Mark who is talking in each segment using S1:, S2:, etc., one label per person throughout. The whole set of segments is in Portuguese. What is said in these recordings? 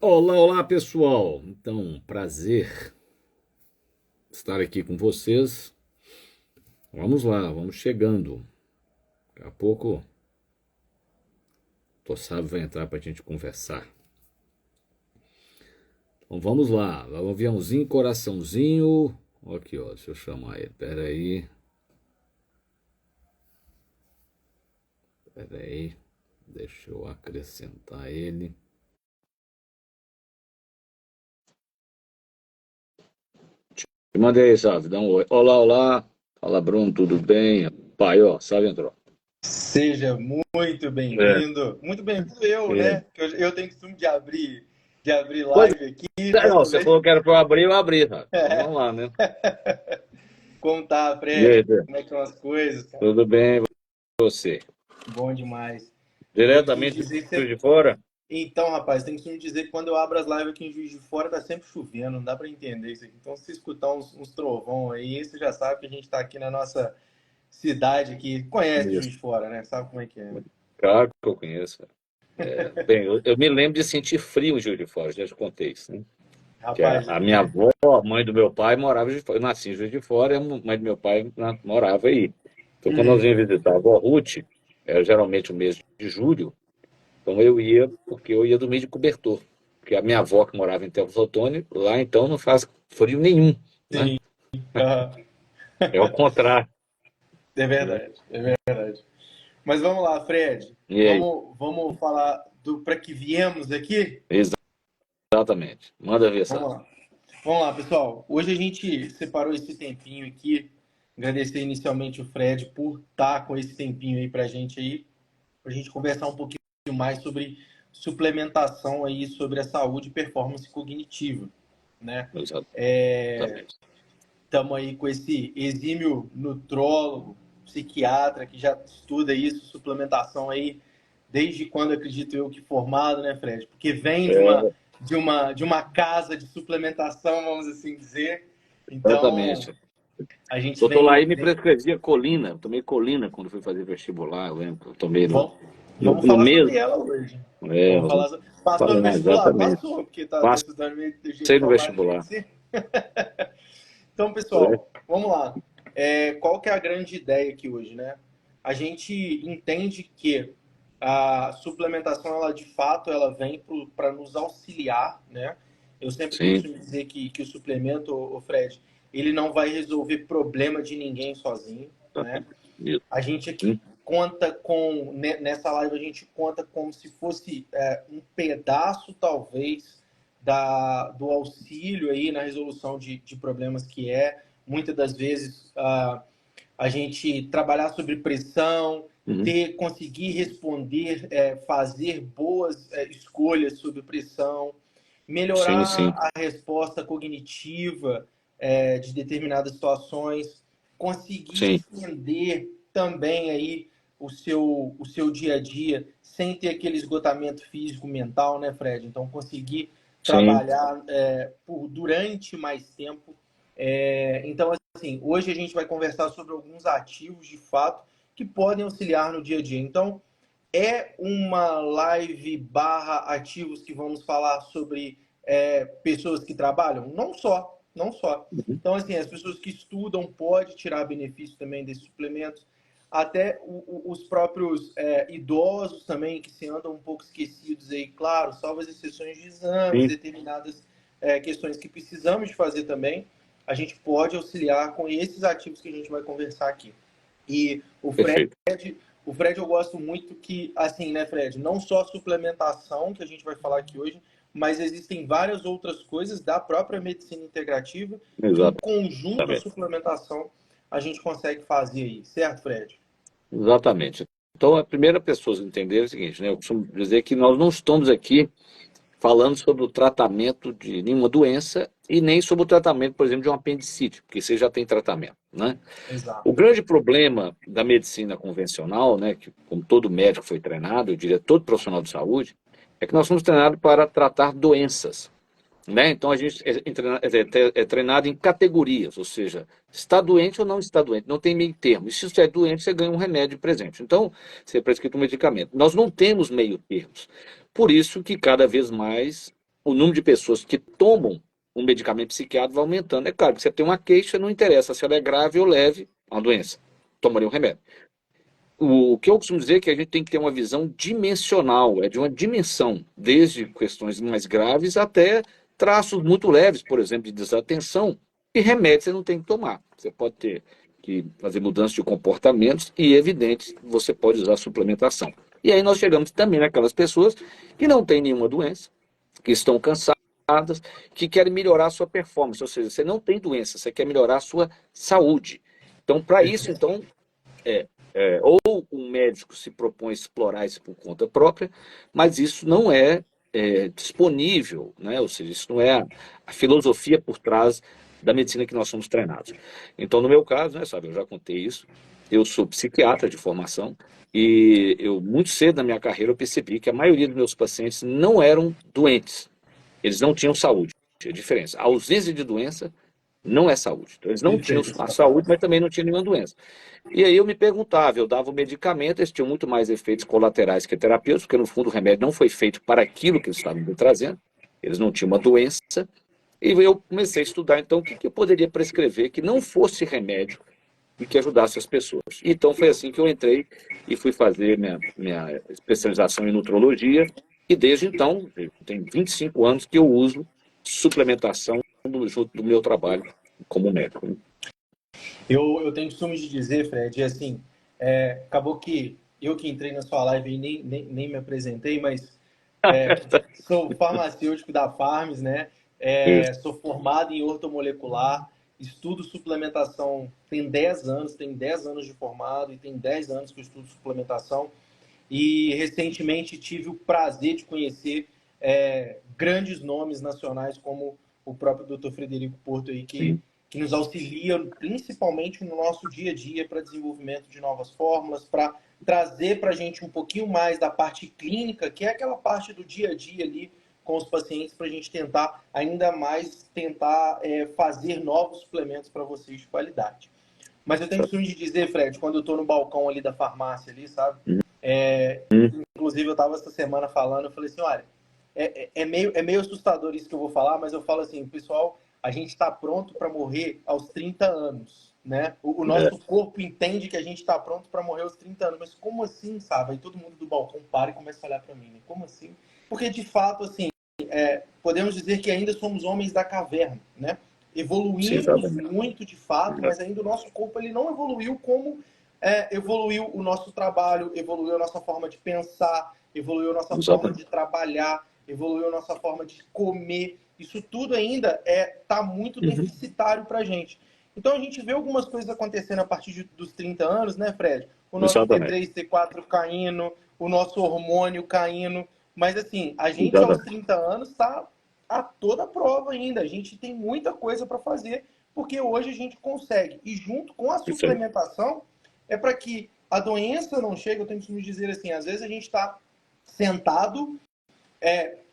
S1: Olá, olá pessoal! Então, prazer estar aqui com vocês. Vamos lá, vamos chegando. Daqui a pouco o Tossab vai entrar para a gente conversar. Então vamos lá, lá o aviãozinho, coraçãozinho. Aqui, ó, deixa eu chamar ele. Pera aí, deixa eu acrescentar ele. Mandei aí, Sávio, dá um oi. Olá, olá. Fala, Bruno, tudo bem? Pai, ó, Sávio entrou.
S2: Seja muito
S1: É,
S2: bem-vindo. Muito bem-vindo eu,
S1: é.
S2: né? Que eu tenho costume de abrir
S1: Pois
S2: live aqui.
S1: é, não,
S2: Dessa
S1: você
S2: vez,
S1: falou que era para eu abrir, cara. Então vamos lá, né?
S2: como tá,
S1: E
S2: Fred?
S1: aí, Zé?
S2: Como é que estão as coisas, cara?
S1: Tudo bem, você?
S2: Bom demais. Tenho que
S1: Diretamente
S2: dizer que
S1: do
S2: você...
S1: de fora?
S2: Então, rapaz, tem que me dizer que quando eu abro as lives aqui em Juiz de Fora, tá sempre chovendo, não dá pra entender isso aqui. Então, se escutar uns trovão aí, você já sabe que a gente tá aqui na nossa cidade aqui. Conhece Juiz
S1: Isso.
S2: de Fora, né? Sabe como é que é, né?
S1: Claro que eu conheço. Bem, eu me lembro de sentir frio em Juiz de Fora, já te contei isso, né? Que a,
S2: Rapaz,
S1: a minha avó, a mãe do meu pai, morava em Juiz de Fora. Eu nasci em Juiz de Fora e a mãe do meu pai morava aí. Então, quando nós
S2: uhum.
S1: íamos visitar a avó Ruth, era geralmente o mês de julho, então eu ia, porque eu ia dormir de cobertor. Porque a minha avó, que morava em Teoflotone, Otoni, lá então não faz frio nenhum, né?
S2: Sim. Aham.
S1: É o contrário,
S2: É
S1: né?
S2: verdade, é verdade. Mas vamos lá, Fred.
S1: E aí?
S2: Vamos falar do para que viemos aqui?
S1: Exatamente. Manda ver,
S2: Vamos
S1: sabe?
S2: lá. Vamos lá, pessoal. Hoje a gente separou esse tempinho aqui. Agradecer inicialmente o Fred por estar com esse tempinho aí pra gente aí, pra gente conversar um pouquinho mais sobre suplementação aí, sobre a saúde e performance cognitiva, né?
S1: Exatamente.
S2: Estamos aí com esse exímio nutrólogo, psiquiatra que já estuda isso, suplementação aí, desde quando acredito eu que formado, né, Fred? Porque vem
S1: É,
S2: de uma casa de suplementação, vamos assim dizer. Então,
S1: exatamente.
S2: a gente
S1: Doutor Laí me
S2: vem
S1: prescrevia colina. Eu tomei colina quando fui fazer vestibular, eu lembro. Eu tomei no,
S2: vamos,
S1: no,
S2: vamos
S1: no
S2: falar
S1: mesmo.
S2: sobre ela hoje.
S1: É,
S2: Vamos
S1: nós
S2: falar
S1: vamos
S2: sobre... Passou no
S1: falar
S2: vestibular?
S1: exatamente.
S2: Passou, porque tá
S1: Passei
S2: estudando gente
S1: no
S2: formada em
S1: vestibular.
S2: medicina. Então,
S1: Né?
S2: pessoal, vamos lá. Qual que é a grande ideia aqui hoje, né? A gente entende que a suplementação, ela de fato, ela vem para nos auxiliar, né? Eu sempre
S1: Sim,
S2: costumo dizer que o suplemento, o Fred, ele não vai resolver problema de ninguém sozinho, né?
S1: exatamente. Isso.
S2: A gente aqui
S1: Sim,
S2: conta com, nessa live, a gente conta como se fosse um pedaço, talvez, do auxílio aí na resolução de problemas que muitas das vezes, a gente trabalhar sobre pressão,
S1: uhum.
S2: conseguir responder, fazer boas escolhas sobre pressão,
S1: Sim,
S2: melhorar
S1: sim,
S2: a resposta cognitiva de determinadas situações, conseguir
S1: sim,
S2: estender também aí o seu dia a dia sem ter aquele esgotamento físico mental, né, Fred? Então conseguir
S1: sim.
S2: trabalhar durante mais tempo. Então, assim, hoje a gente vai conversar sobre alguns ativos de fato que podem auxiliar no dia a dia. Então, é uma live barra ativos que vamos falar sobre pessoas que trabalham? Não só, não só.
S1: Uhum.
S2: Então, assim, as pessoas que estudam podem tirar benefício também desses suplementos. Até os próprios idosos também, que se andam um pouco esquecidos aí, claro, salvo as exceções de exames,
S1: Sim,
S2: determinadas questões que precisamos de fazer também, a gente pode auxiliar com esses ativos que a gente vai conversar aqui. E
S1: perfeito.
S2: o Fred eu gosto muito que, assim, né, Fred, não só a suplementação que a gente vai falar aqui hoje, mas existem várias outras coisas da própria medicina integrativa que em conjunto a
S1: Exatamente.
S2: suplementação a gente consegue fazer aí, certo, Fred?
S1: Exatamente. Então, a primeira pessoa a entender é o seguinte, né? Eu costumo dizer que nós não estamos aqui falando sobre o tratamento de nenhuma doença e nem sobre o tratamento, por exemplo, de um apendicite, porque você já tem tratamento, né? O
S2: Exato.
S1: grande problema da medicina convencional, né, que como todo médico foi treinado, eu diria todo profissional de saúde, é que nós somos treinados para tratar doenças, né? Então a gente é treinado em categorias, ou seja, está doente ou não está doente, não tem meio termo. E se você é doente, você ganha um remédio de presente. Então, você é prescrito um medicamento. Nós não temos meio termos. Por isso que cada vez mais o número de pessoas que tomam um medicamento psiquiátrico vai aumentando. É claro que você tem uma queixa, não interessa se ela é grave ou leve, uma doença, tomaria um remédio. O que eu costumo dizer é que a gente tem que ter uma visão dimensional, é de uma dimensão, desde questões mais graves até traços muito leves, por exemplo, de desatenção, e remédio você não tem que tomar. Você pode ter que fazer mudanças de comportamentos e, evidente, você pode usar suplementação. E aí nós chegamos também naquelas pessoas que não têm nenhuma doença, que estão cansadas, que querem melhorar a sua performance, ou seja, você não tem doença, você quer melhorar a sua saúde. Então, para isso, então, ou um médico se propõe a explorar isso por conta própria, mas isso não é disponível, né? Ou seja, isso não é a filosofia por trás da medicina que nós somos treinados. Então, no meu caso, né, sabe, eu já contei isso, eu sou psiquiatra de formação e eu, muito cedo na minha carreira, eu percebi que a maioria dos meus pacientes não eram doentes, eles não tinham saúde. A diferença, a ausência de doença não é saúde. Então, eles não tinham
S2: Perfeito.
S1: a saúde, mas também não tinham nenhuma doença. E aí eu me perguntava, eu dava o medicamento, eles tinham muito mais efeitos colaterais que terapêuticos, porque no fundo o remédio não foi feito para aquilo que eles estavam me trazendo, eles não tinham uma doença, e eu comecei a estudar então o que eu poderia prescrever que não fosse remédio e que ajudasse as pessoas. Então foi assim que eu entrei e fui fazer minha especialização em nutrologia, e desde então, tem 25 anos que eu uso suplementação junto do meu trabalho como médico.
S2: Eu tenho costume de dizer, Fred, assim, acabou que eu que entrei na sua live e nem me apresentei, mas sou farmacêutico da Farms, né? Sou formado em ortomolecular, estudo suplementação tem 10 anos, tem 10 anos de formado e tem 10 anos que eu estudo suplementação. E recentemente tive o prazer de conhecer grandes nomes nacionais como o próprio Dr. Frederico Porto aí, que nos auxilia principalmente no nosso dia a dia para desenvolvimento de novas fórmulas, para trazer para a gente um pouquinho mais da parte clínica, que é aquela parte do dia a dia ali com os pacientes, para a gente tentar ainda mais fazer novos suplementos para vocês de qualidade. Mas eu tenho costume de dizer, Fred, quando eu estou no balcão ali da farmácia ali, sabe? Inclusive eu estava essa semana falando, eu falei assim, olha, é meio assustador isso que eu vou falar, mas eu falo assim, pessoal, a gente está pronto para morrer aos 30 anos, né? O nosso corpo entende que a gente está pronto para morrer aos 30 anos, mas como assim, sabe? Aí todo mundo do balcão para e começa a olhar para mim, né? Como assim? Porque de fato, assim, podemos dizer que ainda somos homens da caverna, né? Evoluímos muito de fato, mas ainda o nosso corpo ele não evoluiu como evoluiu o nosso trabalho, evoluiu a nossa forma de pensar, evoluiu a nossa forma de trabalhar, evoluiu a nossa forma de comer. Isso tudo ainda está muito deficitário para a gente. Então a gente vê algumas coisas acontecendo a partir dos 30 anos, né, Fred? O nosso T3, T4 caindo, o nosso hormônio caindo. Mas assim, a gente aos 30 anos está a toda prova ainda. A gente tem muita coisa para fazer, porque hoje a gente consegue. E junto com a suplementação, para que a doença não chegue. Eu tenho que me dizer assim, às vezes a gente está sentado,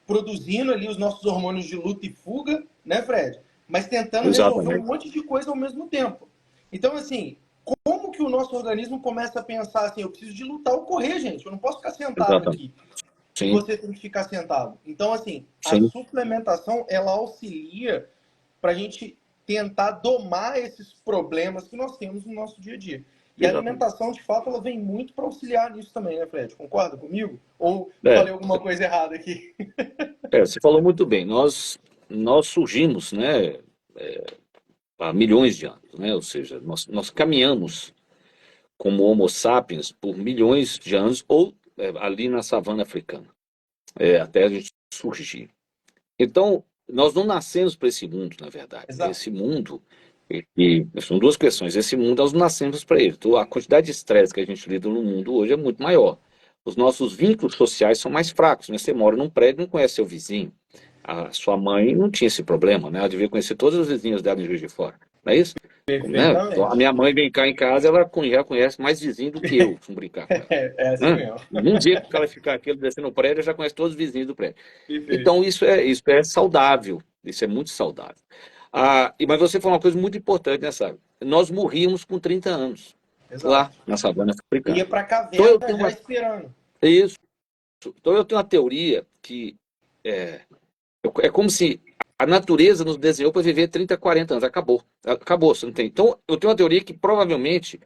S2: produzindo ali os nossos hormônios de luta e fuga, né, Fred? Mas tentando resolver um monte de coisa ao mesmo tempo. Então, assim, como que o nosso organismo começa a pensar assim, eu preciso de lutar ou correr, gente, eu não posso ficar sentado aqui. E você tem que ficar sentado. Então, assim, a suplementação, ela auxilia para a gente tentar domar esses problemas que nós temos no nosso dia a dia. E a alimentação, de fato, ela vem muito para auxiliar nisso também, né, Fred? Concorda comigo? Ou falei alguma coisa errada aqui?
S1: Você falou muito bem. Nós surgimos, né, há milhões de anos, né? Ou seja, nós caminhamos como Homo sapiens por milhões de anos, ou ali na savana africana, até a gente surgir. Então, nós não nascemos para esse mundo, na verdade.
S2: Exato.
S1: Esse mundo, e são duas questões. Esse mundo, nós nascemos para ele. Então, a quantidade de estresse que a gente lida no mundo hoje é muito maior. Os nossos vínculos sociais são mais fracos, né? Você mora num prédio e não conhece seu vizinho. A sua mãe não tinha esse problema, né? Ela devia conhecer todos os vizinhos dela em Juiz de Fora. Não é isso? Né? A minha mãe vem cá em casa, ela já conhece mais vizinho do que eu, se brincar com ela.
S2: É assim mesmo.
S1: Um dia que ela ficar aqui descendo no prédio, já conhece todos os vizinhos do prédio.
S2: Perfeito.
S1: Então, isso é saudável, isso é muito saudável. Mas você falou uma coisa muito importante, né, sabe? Nós morríamos com 30 anos,
S2: Exato.
S1: lá na savana africana.
S2: Ia para a caverna
S1: então, eu tenho
S2: esperando.
S1: Isso. Então, eu tenho uma teoria que É como se a natureza nos desenhou para viver 30, 40 anos. Acabou. Acabou, você não tem. Então, eu tenho uma teoria que provavelmente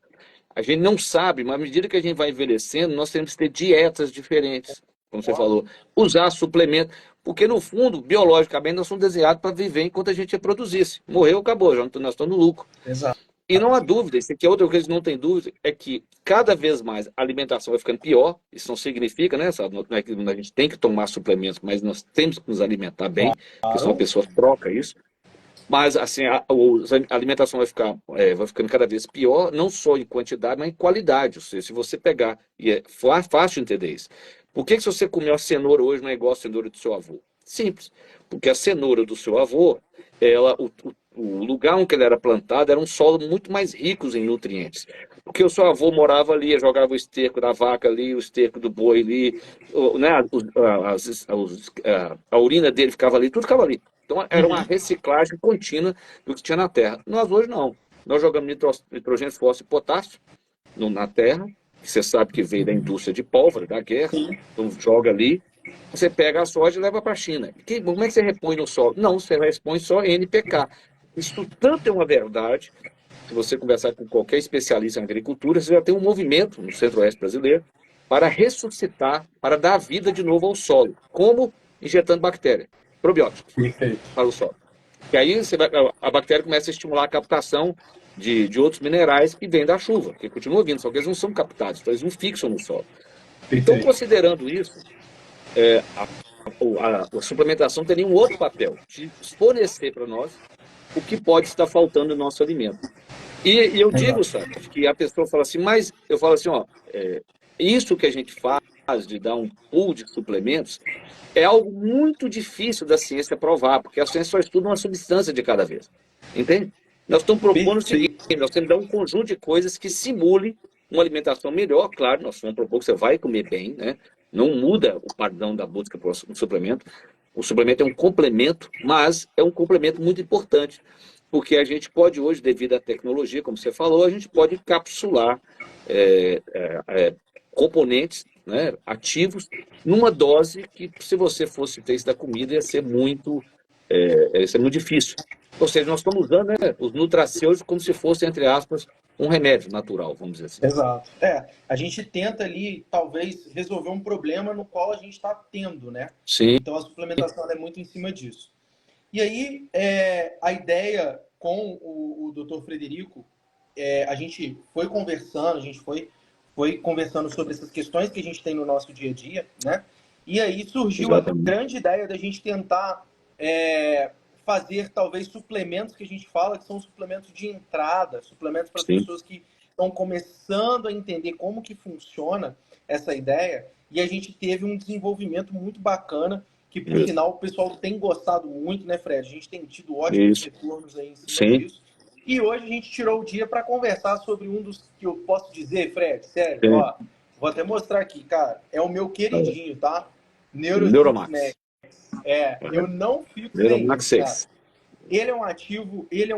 S1: a gente não sabe, mas à medida que a gente vai envelhecendo, nós temos que ter dietas diferentes, como você
S2: Ó,
S1: falou, usar suplementos, porque no fundo, biologicamente, nós somos desenhados para viver enquanto a gente reproduzisse. Morreu, acabou, já nós estamos no lucro.
S2: exato.
S1: E não há dúvida, isso aqui é outra coisa que não tem dúvida, é que cada vez mais a alimentação vai ficando pior. Isso não significa, né? Não é que a gente tem que tomar suplementos, mas nós temos que nos alimentar bem, porque senão a
S2: Claro.
S1: pessoa troca isso. Mas assim, a alimentação vai ficando cada vez pior, não só em quantidade, mas em qualidade. Ou seja, se você pegar, e é fácil de entender isso. Por que, que se você comer uma cenoura hoje não é igual a cenoura do seu avô? Simples. Porque a cenoura do seu avô, o lugar onde ele era plantado era um solo muito mais rico em nutrientes. Porque o seu avô morava ali, jogava o esterco da vaca ali, o esterco do boi ali, né, a urina dele ficava ali, tudo ficava ali. Então era uma
S2: Uhum.
S1: reciclagem contínua do que tinha na terra. Nós hoje não. Nós jogamos nitrogênio, fósforo e potássio na terra, que você sabe que veio da indústria de pólvora, da guerra.
S2: Sim.
S1: Então joga ali, você pega a soja e leva para a China. Como é que você repõe no solo? Não, você repõe só NPK. Isso tanto é uma verdade, se você conversar com qualquer especialista em agricultura, você já tem um movimento no centro-oeste brasileiro para ressuscitar, para dar vida de novo ao solo. Como? Injetando bactéria, probióticos
S2: Perfeito.
S1: para o solo. E aí a bactéria começa a estimular a captação de outros minerais que vêm da chuva, que continuam vindo, só que eles não são captados, então eles não fixam no solo. Então,
S2: Perfeito.
S1: considerando isso, a suplementação teria um outro papel, de fornecer para nós o que pode estar faltando no nosso alimento. E eu digo,
S2: Exato.
S1: sabe, que a pessoa fala assim, mas eu falo assim, ó, isso que a gente faz de dar um pool de suplementos é algo muito difícil da ciência provar, porque a ciência só estuda uma substância de cada vez. Entende? Nós estamos propondo o seguinte,
S2: Perfeito.
S1: nós temos que dar um conjunto de coisas que simule uma alimentação melhor. Claro, nós vamos propor que você vai comer bem, né? Não muda o padrão da busca por um suplemento. O suplemento é um complemento, mas é um complemento muito importante, porque a gente pode hoje, devido à tecnologia, como você falou, a gente pode capsular é, é, é, componentes, né, ativos numa dose que, se você fosse ter isso da comida, ia ser muito difícil. Ou seja, nós estamos usando, né, os nutracêuticos como se fosse, entre aspas, um remédio natural, vamos dizer assim.
S2: Exato. É, a gente tenta ali, talvez, resolver um problema no qual a gente está tendo, né?
S1: Sim,
S2: Então a suplementação é muito em cima disso. E aí, a ideia com o Dr. Frederico, a gente foi conversando, a gente foi conversando sobre essas questões que a gente tem no nosso dia a dia, né? E aí surgiu a
S1: exatamente.
S2: grande ideia da gente tentar fazer talvez suplementos que a gente fala que são suplementos de entrada, suplementos para as
S1: Sim,
S2: pessoas que estão começando a entender como que funciona essa ideia. E a gente teve um desenvolvimento muito bacana que por
S1: isso.
S2: sinal o pessoal tem gostado muito, né, Fred? A gente tem tido ótimos
S1: Isso.
S2: retornos aí em cima
S1: Sim,
S2: disso. E hoje a gente tirou o dia para conversar sobre um dos que eu posso dizer, Fred, sério,
S1: sim.
S2: ó, vou até mostrar aqui, cara, é o meu queridinho, tá? Neurosix Max.
S1: Neuromax.
S2: Eu não fico sem
S1: Neuromax
S2: ele, cara.
S1: 6.
S2: Ele é um ativo, ele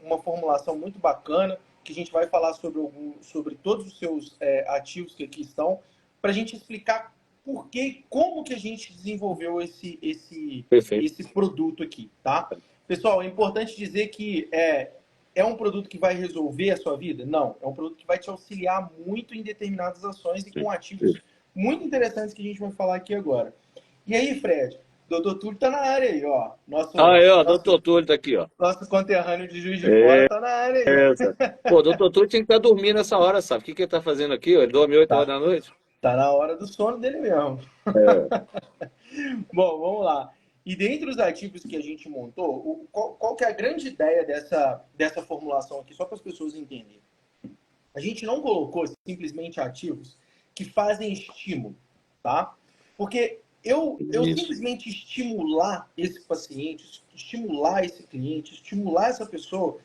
S2: uma formulação muito bacana, que a gente vai falar sobre todos os seus ativos que aqui estão, para a gente explicar por que, como que a gente desenvolveu
S1: Perfeito.
S2: esse produto aqui, tá? Pessoal, é importante dizer que é um produto que vai resolver a sua vida? Não, é um produto que vai te auxiliar muito em determinadas ações e com ativos muito interessantes que a gente vai falar aqui agora. E aí, Fred, Doutor Túlio tá na área aí, ó.
S1: Aí, ó, doutor Túlio tá aqui, ó.
S2: Nosso conterrâneo de Juiz de Fora tá na área aí.
S1: Essa. Pô, doutor Túlio tinha que estar dormindo nessa hora, sabe? O que que ele tá fazendo aqui? Ó? Ele dorme 8 horas
S2: Tá,
S1: da noite?
S2: tá na hora do sono dele mesmo.
S1: É,
S2: Bom, vamos lá. E dentre os ativos que a gente montou, qual que é a grande ideia dessa formulação aqui, só para as pessoas entenderem? A gente não colocou simplesmente ativos que fazem estímulo, tá? Porque eu
S1: isso.
S2: simplesmente estimular esse paciente, estimular esse cliente, estimular essa pessoa,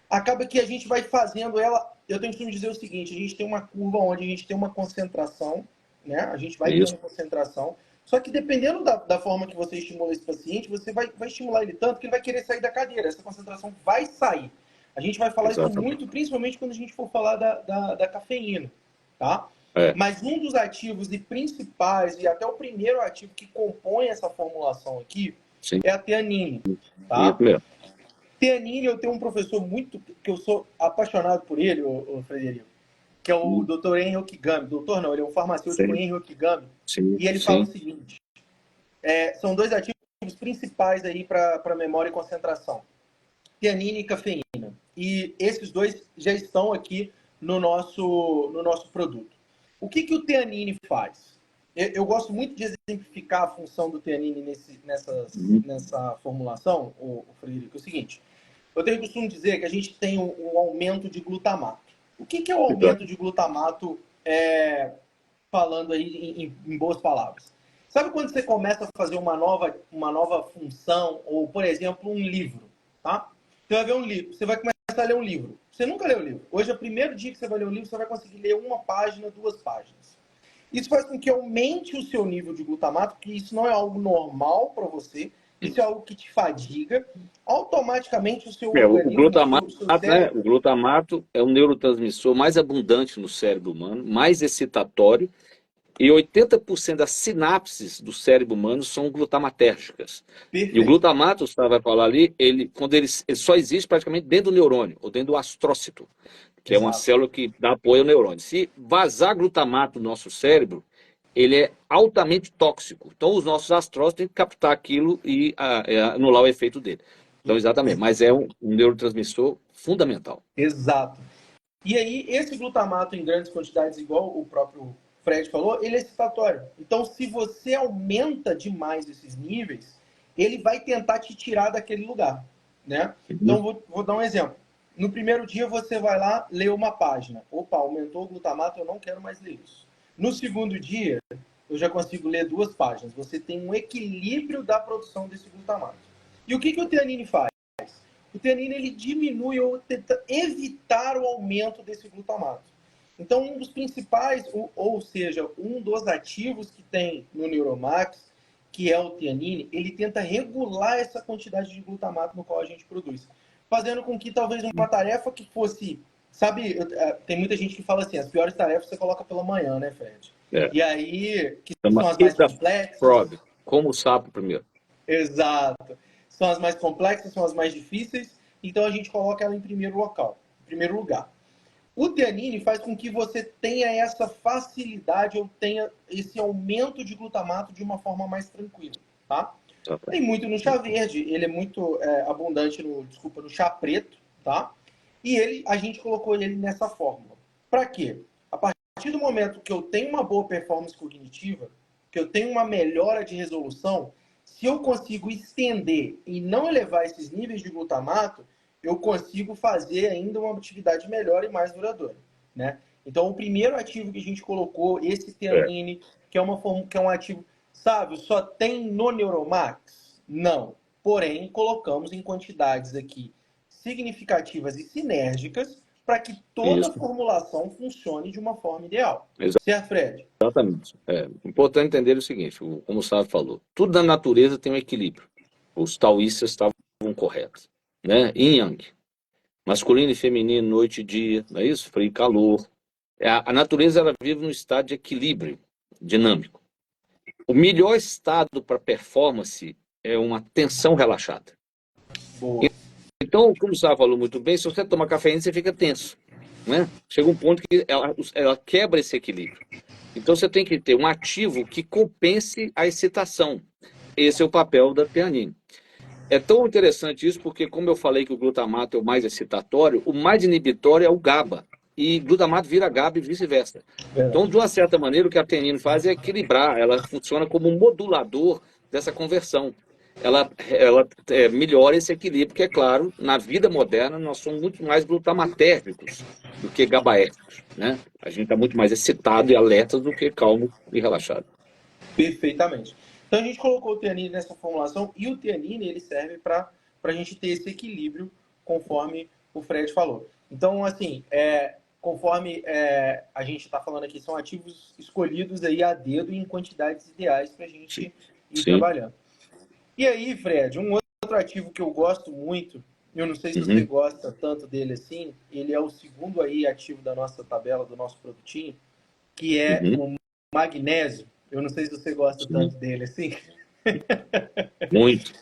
S2: acaba que a gente vai fazendo ela. Eu tenho que dizer o seguinte: a gente tem uma curva onde a gente tem uma concentração, né? A gente vai
S1: Isso.
S2: tendo concentração. Só que dependendo da forma que você estimula esse paciente, você vai estimular ele tanto que ele vai querer sair da cadeira. Essa concentração vai sair. A gente vai falar isso
S1: Exatamente.
S2: muito, principalmente quando a gente for falar da cafeína, tá?
S1: É,
S2: Mas um dos ativos e principais, e até o primeiro ativo que compõe essa formulação aqui,
S1: sim.
S2: é a teanine,
S1: Isso
S2: tá?
S1: mesmo.
S2: Teanine, eu tenho um professor que eu sou apaixonado por ele, o Frederico, que é o Dr. Henry Okigami. Doutor não, ele é um farmacêutico
S1: Sim,
S2: Henry Okigami,
S1: sim,
S2: e ele fala o
S1: sim.
S2: seguinte, são dois ativos principais aí para memória e concentração, teanina e cafeína. E esses dois já estão aqui no nosso produto. O que o teanine faz? Eu gosto muito de exemplificar a função do teanine nessa formulação, o Frederico. É o seguinte, eu tenho o costume de dizer que a gente tem um aumento de glutamato. O que é o aumento de glutamato, falando aí em boas palavras? Sabe quando você começa a fazer uma nova função, ou, por exemplo, um livro, tá? Você vai ver um livro, você vai começar a ler um livro. Você nunca leu o livro. Hoje é o primeiro dia que você vai ler um livro, você vai conseguir ler uma página, 2 páginas. Isso faz com que aumente o seu nível de glutamato, porque isso não é algo normal para você, isso é algo que te fadiga. Automaticamente o seu
S1: O
S2: organismo,
S1: glutamato,
S2: seu
S1: né?
S2: cérebro...
S1: O glutamato é o neurotransmissor mais abundante no cérebro humano, mais excitatório, e 80% das sinapses do cérebro humano são glutamatérgicas. E o
S2: Perfeito.
S1: glutamato, você vai falar ali, quando ele só existe praticamente dentro do neurônio, ou dentro do astrócito, que é uma
S2: Exato.
S1: célula que dá apoio ao neurônio. Se vazar glutamato no nosso cérebro, ele é altamente tóxico. Então, os nossos astrócitos têm que captar aquilo e anular o efeito dele. Então, exatamente. Mas é um neurotransmissor fundamental.
S2: Exato. E aí, esse glutamato em grandes quantidades, igual o próprio Fred falou, ele é excitatório. Então, se você aumenta demais esses níveis, ele vai tentar te tirar daquele lugar, né?
S1: Uhum.
S2: Então, vou dar um exemplo. No primeiro dia, você vai lá, lê uma página. Opa, aumentou o glutamato, eu não quero mais ler isso. No segundo dia, eu já consigo ler 2 páginas. Você tem um equilíbrio da produção desse glutamato. E o que o teanine faz? O teanine ele diminui ou tenta evitar o aumento desse glutamato. Então, um dos principais, ou seja, um dos ativos que tem no Neuromax, que é o teanine, ele tenta regular essa quantidade de glutamato no qual a gente produz, fazendo com que talvez uma tarefa que fosse, sabe, tem muita gente que fala assim, as piores tarefas você coloca pela manhã, né, Fred?
S1: É.
S2: E aí, que
S1: Chama
S2: são as
S1: Eat
S2: mais
S1: the
S2: complexas.
S1: Frog, como o sapo primeiro.
S2: Exato. São as mais complexas, são as mais difíceis, então a gente coloca ela em primeiro local, em primeiro lugar. O teanine faz com que você tenha essa facilidade ou tenha esse aumento de glutamato de uma forma mais tranquila, tá?
S1: Tá, tá.
S2: Tem muito no chá verde, ele é muito abundante no chá preto, tá? E a gente colocou ele nessa fórmula. Para quê? A partir do momento que eu tenho uma boa performance cognitiva, que eu tenho uma melhora de resolução, se eu consigo estender e não elevar esses níveis de glutamato, eu consigo fazer ainda uma atividade melhor e mais duradoura, né? Então, o primeiro ativo que a gente colocou, esse
S1: É.
S2: teanine, que é um ativo, sabe, só tem no Neuromax? Não. Porém, colocamos em quantidades aqui significativas e sinérgicas para que toda a
S1: Isso,
S2: formulação funcione de uma forma ideal. Certo, Fred?
S1: exatamente. É importante entender o seguinte, como o Sábio falou, tudo na natureza tem um equilíbrio. Os taoístas estavam corretos, né? Yin Yang, masculino e feminino, noite e dia, não é isso? Frio e calor. A natureza ela vive num estado de equilíbrio dinâmico. O melhor estado para performance é uma tensão relaxada.
S2: Boa.
S1: Então, como o Sábio falou muito bem, se você toma cafeína, você fica tenso, né? Chega um ponto que ela quebra esse equilíbrio. Então você tem que ter um ativo que compense a excitação. Esse é o papel da teanina. É tão interessante isso porque, como eu falei que o glutamato é o mais excitatório, o mais inibitório é o GABA. E glutamato vira GABA e vice-versa. Então,
S2: Verdade.
S1: de uma certa maneira, o que a teanina faz é equilibrar. Ela funciona como um modulador dessa conversão. Ela melhora esse equilíbrio, porque, é claro, na vida moderna nós somos muito mais glutamatérgicos do que GABAérgicos, né? A gente está muito mais excitado e alerta do que calmo e relaxado.
S2: Perfeitamente. Então a gente colocou o teanine nessa formulação e o teanine ele serve para a gente ter esse equilíbrio conforme o Fred falou. Então, assim, conforme a gente está falando aqui, são ativos escolhidos aí a dedo e em quantidades ideais para a
S1: Sim.
S2: gente ir
S1: Sim.
S2: trabalhando. E aí, Fred, um outro ativo que eu gosto muito, eu não sei se você
S1: Uhum.
S2: gosta tanto dele assim, ele é o segundo aí ativo da nossa tabela, do nosso produtinho, que é
S1: Uhum.
S2: o magnésio. Eu não sei se você gosta
S1: Sim.
S2: tanto dele assim.
S1: Muito.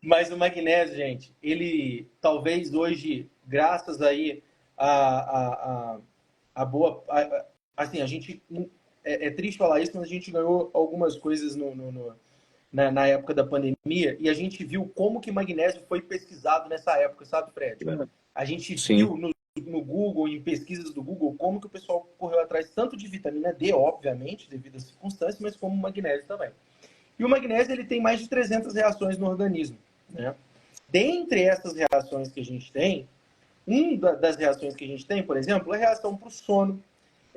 S2: Mas o magnésio, gente, ele talvez hoje, graças aí a boa. Assim, a gente. É triste falar isso, mas a gente ganhou algumas coisas na época da pandemia e a gente viu como que magnésio foi pesquisado nessa época, sabe, Fred? A gente
S1: Sim,
S2: viu no Google, em pesquisas do Google, como que o pessoal correu atrás tanto de vitamina D, obviamente, devido às circunstâncias, mas como magnésio também. E o magnésio ele tem mais de 300 reações no organismo, né? Dentre essas reações que a gente tem, das reações que a gente tem, por exemplo, é a reação para o sono.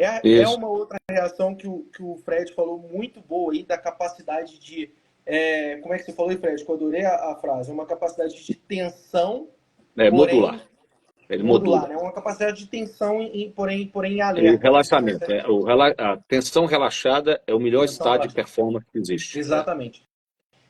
S2: É
S1: isso.
S2: uma outra reação que o Fred falou muito boa aí, da capacidade de. Como é que você falou aí, Fred? Que eu adorei a frase. É uma capacidade de tensão,
S1: É
S2: porém
S1: modular. Ele
S2: modular,
S1: modula.
S2: né? Uma capacidade de tensão, porém
S1: E
S2: alerta, né? Você
S1: relaxamento.
S2: consegue.
S1: A tensão relaxada é o melhor
S2: Tensão
S1: estado de
S2: relaxada.
S1: performance que existe.
S2: Exatamente.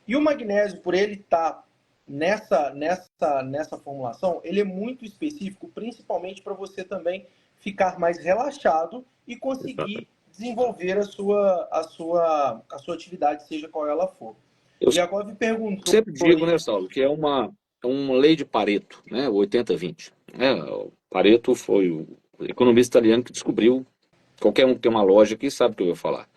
S2: E o magnésio, por ele estar nessa formulação, ele é muito específico, principalmente para você também ficar mais relaxado e conseguir
S1: Exatamente.
S2: desenvolver a sua atividade, seja qual ela for.
S1: Eu
S2: O Yakov perguntou
S1: sempre digo,
S2: aí,
S1: né, Saulo, que é uma lei de Pareto, né, o 80-20. Né? O Pareto foi o economista italiano que descobriu, qualquer um que tem uma loja aqui sabe o que eu vou falar.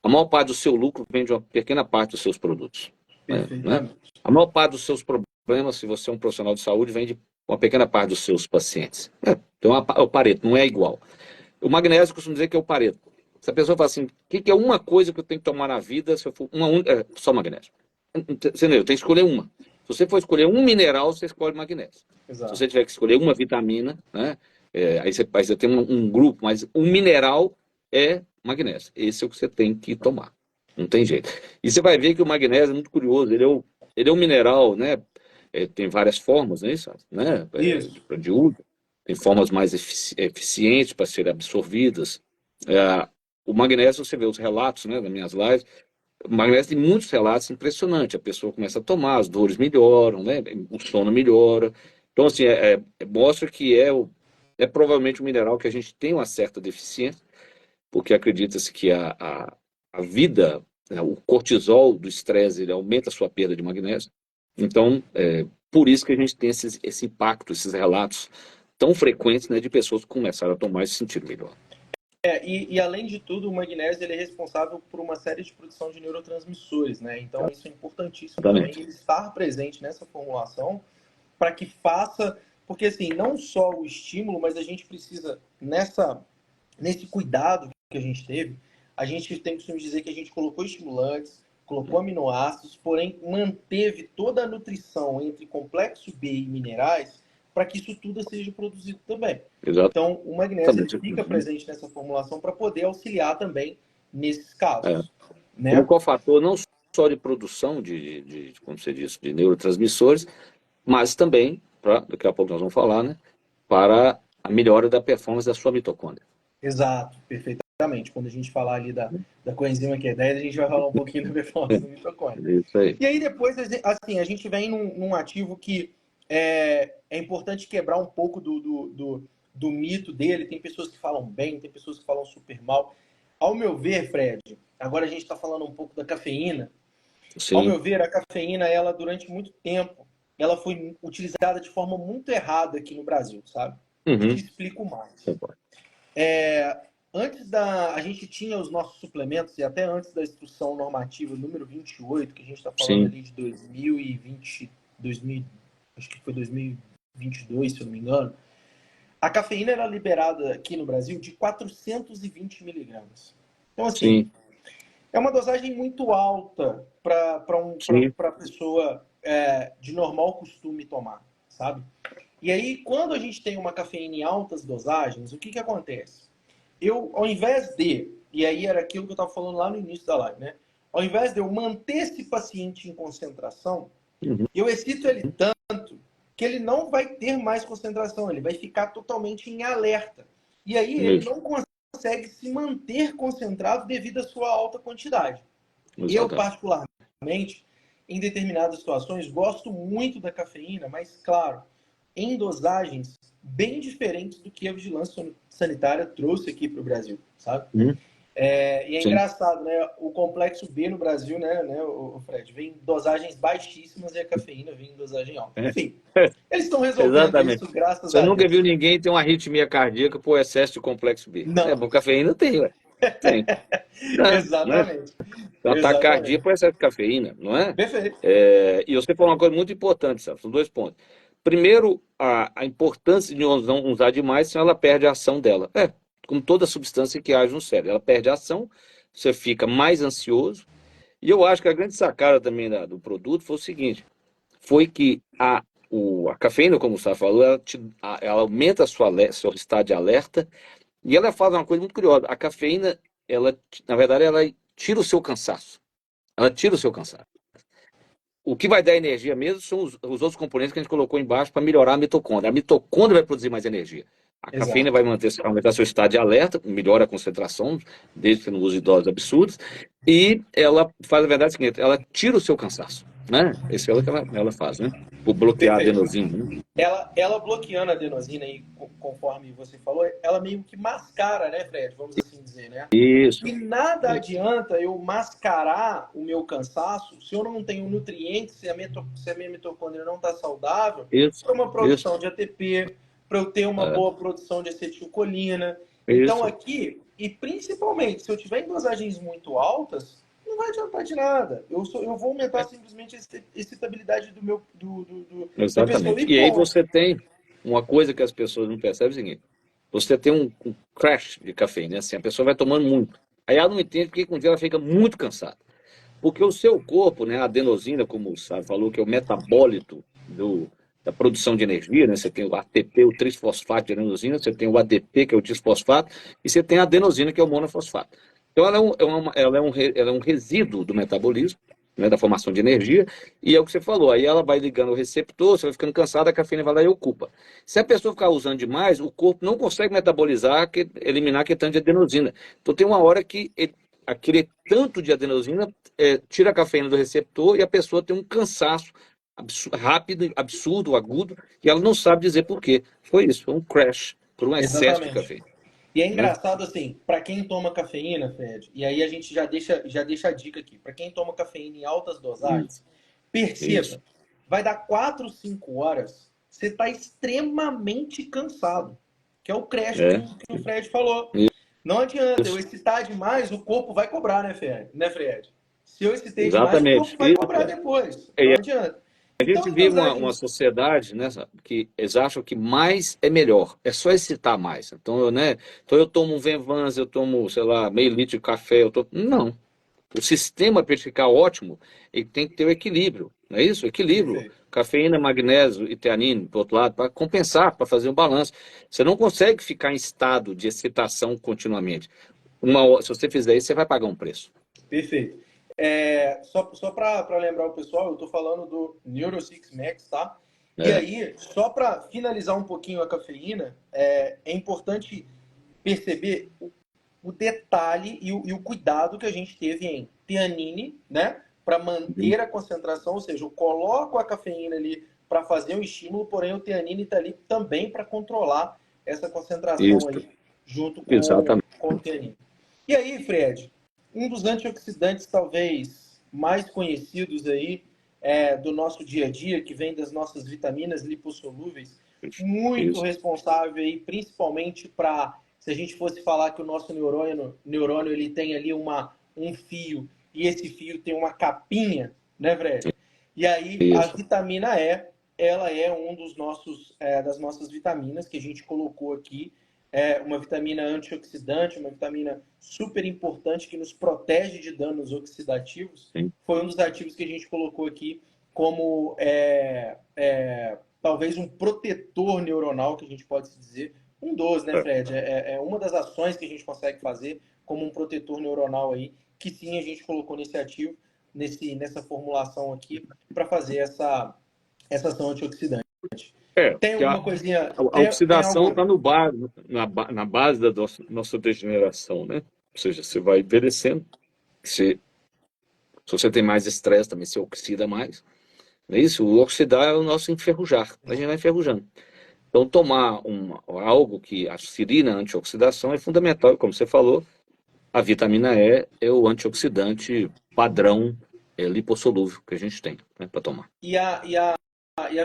S1: A maior parte do seu lucro vem de uma pequena parte dos seus produtos. Né?
S2: perfeitamente,
S1: A maior parte dos seus problemas, se você é um profissional de saúde, vem de uma pequena parte dos seus pacientes. Então, o Pareto não é igual. O magnésio, eu costumo dizer que é o Pareto. Se a pessoa fala assim, o que é uma coisa que eu tenho que tomar na vida se eu for só magnésio? Você entendeu? Tem que escolher uma. Se você for escolher um mineral, você escolhe magnésio. Se
S2: exato.
S1: você tiver que escolher uma vitamina, né? Aí você tem um grupo, mas um mineral é magnésio. Esse é o que você tem que tomar. Não tem jeito. E você vai ver que o magnésio é muito curioso. Ele é um mineral, né? Tem várias formas, não é isso? Né?
S2: Isso,
S1: De uso. Tem formas mais eficientes para serem absorvidas. É, o magnésio, você vê os relatos, né, das minhas lives, o magnésio tem muitos relatos impressionantes. A pessoa começa a tomar, as dores melhoram, né? O sono melhora. Então, assim, mostra que é provavelmente um mineral que a gente tem uma certa deficiência, porque acredita-se que a vida, né, o cortisol do estresse, ele aumenta a sua perda de magnésio. Então, por isso que a gente tem esse impacto, esses relatos tão frequentes, né, de pessoas que começaram a tomar e se sentir melhor.
S2: e além de tudo, o magnésio ele é responsável por uma série de produção de neurotransmissores, né? Então isso é importantíssimo também,
S1: Exatamente.
S2: ele estar presente nessa formulação para que faça, porque assim, não só o estímulo, mas a gente precisa nesse cuidado que a gente teve, a gente tem que dizer que a gente colocou estimulantes, colocou aminoácidos, porém manteve toda a nutrição entre complexo B e minerais para que isso tudo seja produzido também. Então, o magnésio ele
S1: Exatamente.
S2: fica presente nessa formulação para poder auxiliar também nesses
S1: É.
S2: casos,
S1: Como
S2: né?
S1: cofator não só de produção como você disse, de neurotransmissores, mas também, daqui a pouco nós vamos falar, né, para a melhora da performance da sua mitocôndria.
S2: Exato, perfeitamente. Quando a gente falar ali da coenzima Q10, a gente vai falar um pouquinho da performance do mitocôndrio.
S1: É isso aí.
S2: E aí depois, assim, a gente vem num ativo que é importante quebrar um pouco do mito dele. Tem pessoas que falam bem, tem pessoas que falam super mal. Ao meu ver, Fred, agora a gente está falando um pouco da cafeína. Ao
S1: Sim.
S2: meu ver, a cafeína, ela durante muito tempo, ela foi utilizada de forma muito errada aqui no Brasil, sabe? E te
S1: Uhum.
S2: explico mais.
S1: Concordo.
S2: A gente tinha os nossos suplementos, e até antes da instrução normativa número 28, que a gente está falando
S1: Sim,
S2: ali de 2020, 2000, acho que foi 2022, se eu não me engano, a cafeína era liberada aqui no Brasil de 420 miligramas. Então, assim,
S1: sim,
S2: é uma dosagem muito alta
S1: sim.
S2: para a pessoa de normal costume tomar, sabe? E aí, quando a gente tem uma cafeína em altas dosagens, o que acontece? Ao invés e aí era aquilo que eu estava falando lá no início da live, né? Ao invés de eu manter esse paciente em concentração,
S1: Uhum.
S2: eu excito ele tanto que ele não vai ter mais concentração, ele vai ficar totalmente em alerta. E aí ele
S1: Isso,
S2: não consegue se manter concentrado devido à sua alta quantidade. Eu,
S1: exatamente.
S2: particularmente, em determinadas situações, gosto muito da cafeína, mas, claro, em dosagens bem diferentes do que a vigilância sanitária trouxe aqui para o Brasil, sabe?
S1: Uhum.
S2: E é
S1: Sim,
S2: engraçado, né? O complexo B no Brasil, o Fred, vem em dosagens baixíssimas e a cafeína vem em dosagem alta.
S1: é.
S2: Enfim, eles estão resolvendo
S1: Exatamente.
S2: isso, graças
S1: Você
S2: a
S1: nunca
S2: Deus.
S1: viu ninguém ter uma arritmia cardíaca por excesso de complexo B. É,
S2: Não,
S1: bom, cafeína tem, ué. Tem. Não é?
S2: exatamente.
S1: Tem um ataque cardíaco
S2: Exatamente.
S1: por excesso de cafeína, não é?
S2: Perfeito.
S1: E você falou uma coisa muito importante, sabe? São dois pontos. Primeiro, a importância de não usar demais, senão ela perde a ação dela. Como toda substância que age no cérebro. Ela perde a ação, você fica mais ansioso. E eu acho que a grande sacada também do produto foi o seguinte, foi que a cafeína, como você falou, ela aumenta seu estado de alerta e ela faz uma coisa muito curiosa. A cafeína, na verdade, ela tira o seu cansaço. Ela tira o seu cansaço. O que vai dar energia mesmo são os outros componentes que a gente colocou embaixo para melhorar a mitocôndria. A mitocôndria vai produzir mais energia. A cafeína
S2: Exato.
S1: vai aumentar seu estado de alerta, melhora a concentração, desde que não use doses absurdas, e ela faz a verdade seguinte, ela tira o seu cansaço, né? Esse é o que ela faz, né? Por bloquear a
S2: Perfeito.
S1: adenosina, né?
S2: Ela bloqueando a adenosina aí, conforme você falou, ela meio que mascara, né, Fred? Vamos assim dizer, né?
S1: Isso,
S2: E nada
S1: isso,
S2: adianta eu mascarar o meu cansaço se eu não tenho nutrientes, se a minha mitocôndria não está saudável,
S1: isso,
S2: para uma
S1: isso,
S2: produção de ATP, para eu ter uma
S1: é,
S2: boa produção de acetilcolina. Então,
S1: isso.
S2: aqui, e principalmente, se eu tiver em dosagens muito altas, não vai adiantar de nada. Eu vou aumentar simplesmente a excitabilidade da pessoa
S1: Exatamente.
S2: e
S1: E aí
S2: ponto.
S1: você tem uma coisa que as pessoas não percebem é o seguinte: você tem um crash de cafeína, né? Assim, a pessoa vai tomando muito. Aí ela não entende porque com o dia ela fica muito cansada. Porque o seu corpo, né, a adenosina, como o Sábio falou, que é o metabólito da produção de energia, né? Você tem o ATP, o trisfosfato de adenosina, você tem o ADP, que é o disfosfato, e você tem a adenosina, que é o monofosfato. Então ela é um resíduo do metabolismo, né, da formação de energia, e é o que você falou, aí ela vai ligando o receptor, você vai ficando cansado, a cafeína vai lá e ocupa. Se a pessoa ficar usando demais, o corpo não consegue metabolizar, eliminar aquele tanto de adenosina. Então tem uma hora que aquele tanto de adenosina tira a cafeína do receptor e a pessoa tem um cansaço rápido, absurdo, agudo, e ela não sabe dizer por quê. Foi isso, foi um crash por um excesso de
S2: Exatamente.
S1: cafeína.
S2: E é
S1: Né?
S2: engraçado assim, para quem toma cafeína, Fred, e aí a gente já deixa a dica aqui. Para quem toma cafeína em altas
S1: Isso,
S2: dosagens,
S1: isso.
S2: perceba, vai dar 4, 5 horas, você está extremamente cansado, que é o crash que
S1: É,
S2: o Fred falou. Não adianta eu
S1: isso,
S2: excitar demais, o corpo vai cobrar, né, Fred? Se eu excitei demais, o corpo
S1: exatamente.
S2: vai cobrar depois. Não
S1: E
S2: adianta.
S1: a
S2: Então,
S1: gente
S2: em
S1: vive uma
S2: dosagens.
S1: sociedade, né, sabe, que eles acham que mais é melhor, é só excitar mais. Então eu tomo um Venvans, eu tomo, sei lá, meio litro de café, Não. O sistema para ele ficar ótimo, ele tem que ter o equilíbrio, não é isso? Equilíbrio.
S2: Perfeito.
S1: Cafeína, magnésio e teanina, do outro lado, para compensar, para fazer um balanço. Você não consegue ficar em estado de excitação continuamente. Se você fizer isso, você vai pagar um preço.
S2: Perfeito. Só para lembrar o pessoal, eu estou falando do Neuro Six Max, tá? E
S1: É,
S2: aí, só para finalizar um pouquinho a cafeína, é importante perceber o detalhe e o cuidado que a gente teve em teanine, né? Para manter a concentração, ou seja, eu coloco a cafeína ali para fazer um estímulo, porém o teanine está ali também para controlar essa concentração
S1: isso,
S2: aí junto
S1: exatamente.
S2: com o teanine. E aí, Fred, um dos antioxidantes talvez mais conhecidos aí do nosso dia a dia, que vem das nossas vitaminas lipossolúveis, muito
S1: Isso,
S2: responsável aí, principalmente para, se a gente fosse falar que o nosso neurônio ele tem ali um fio, e esse fio tem uma capinha, né, Fred? E aí a
S1: isso.
S2: vitamina E, ela é um das nossas vitaminas que a gente colocou aqui, uma vitamina antioxidante, uma vitamina super importante que nos protege de danos oxidativos.
S1: Sim.
S2: Foi um dos ativos que a gente colocou aqui como talvez um protetor neuronal, que a gente pode dizer. Um dos, né,
S1: É.
S2: Fred? É uma das ações que a gente consegue fazer como um protetor neuronal aí, que sim a gente colocou nesse ativo, nessa formulação aqui, para fazer essa ação antioxidante. Tem
S1: Porque
S2: alguma coisinha?
S1: a
S2: Tem
S1: oxidação
S2: algo.
S1: está na base da nossa degeneração, né? Ou seja, você vai envelhecendo, se você tem mais estresse também, você oxida mais. Não é isso? O oxidar é o nosso enferrujar. A gente vai enferrujando. Então, tomar algo que auxilia na antioxidação é fundamental, como você falou. a vitamina E é o antioxidante padrão lipossolúvel que a gente tem, né, para tomar.
S2: E a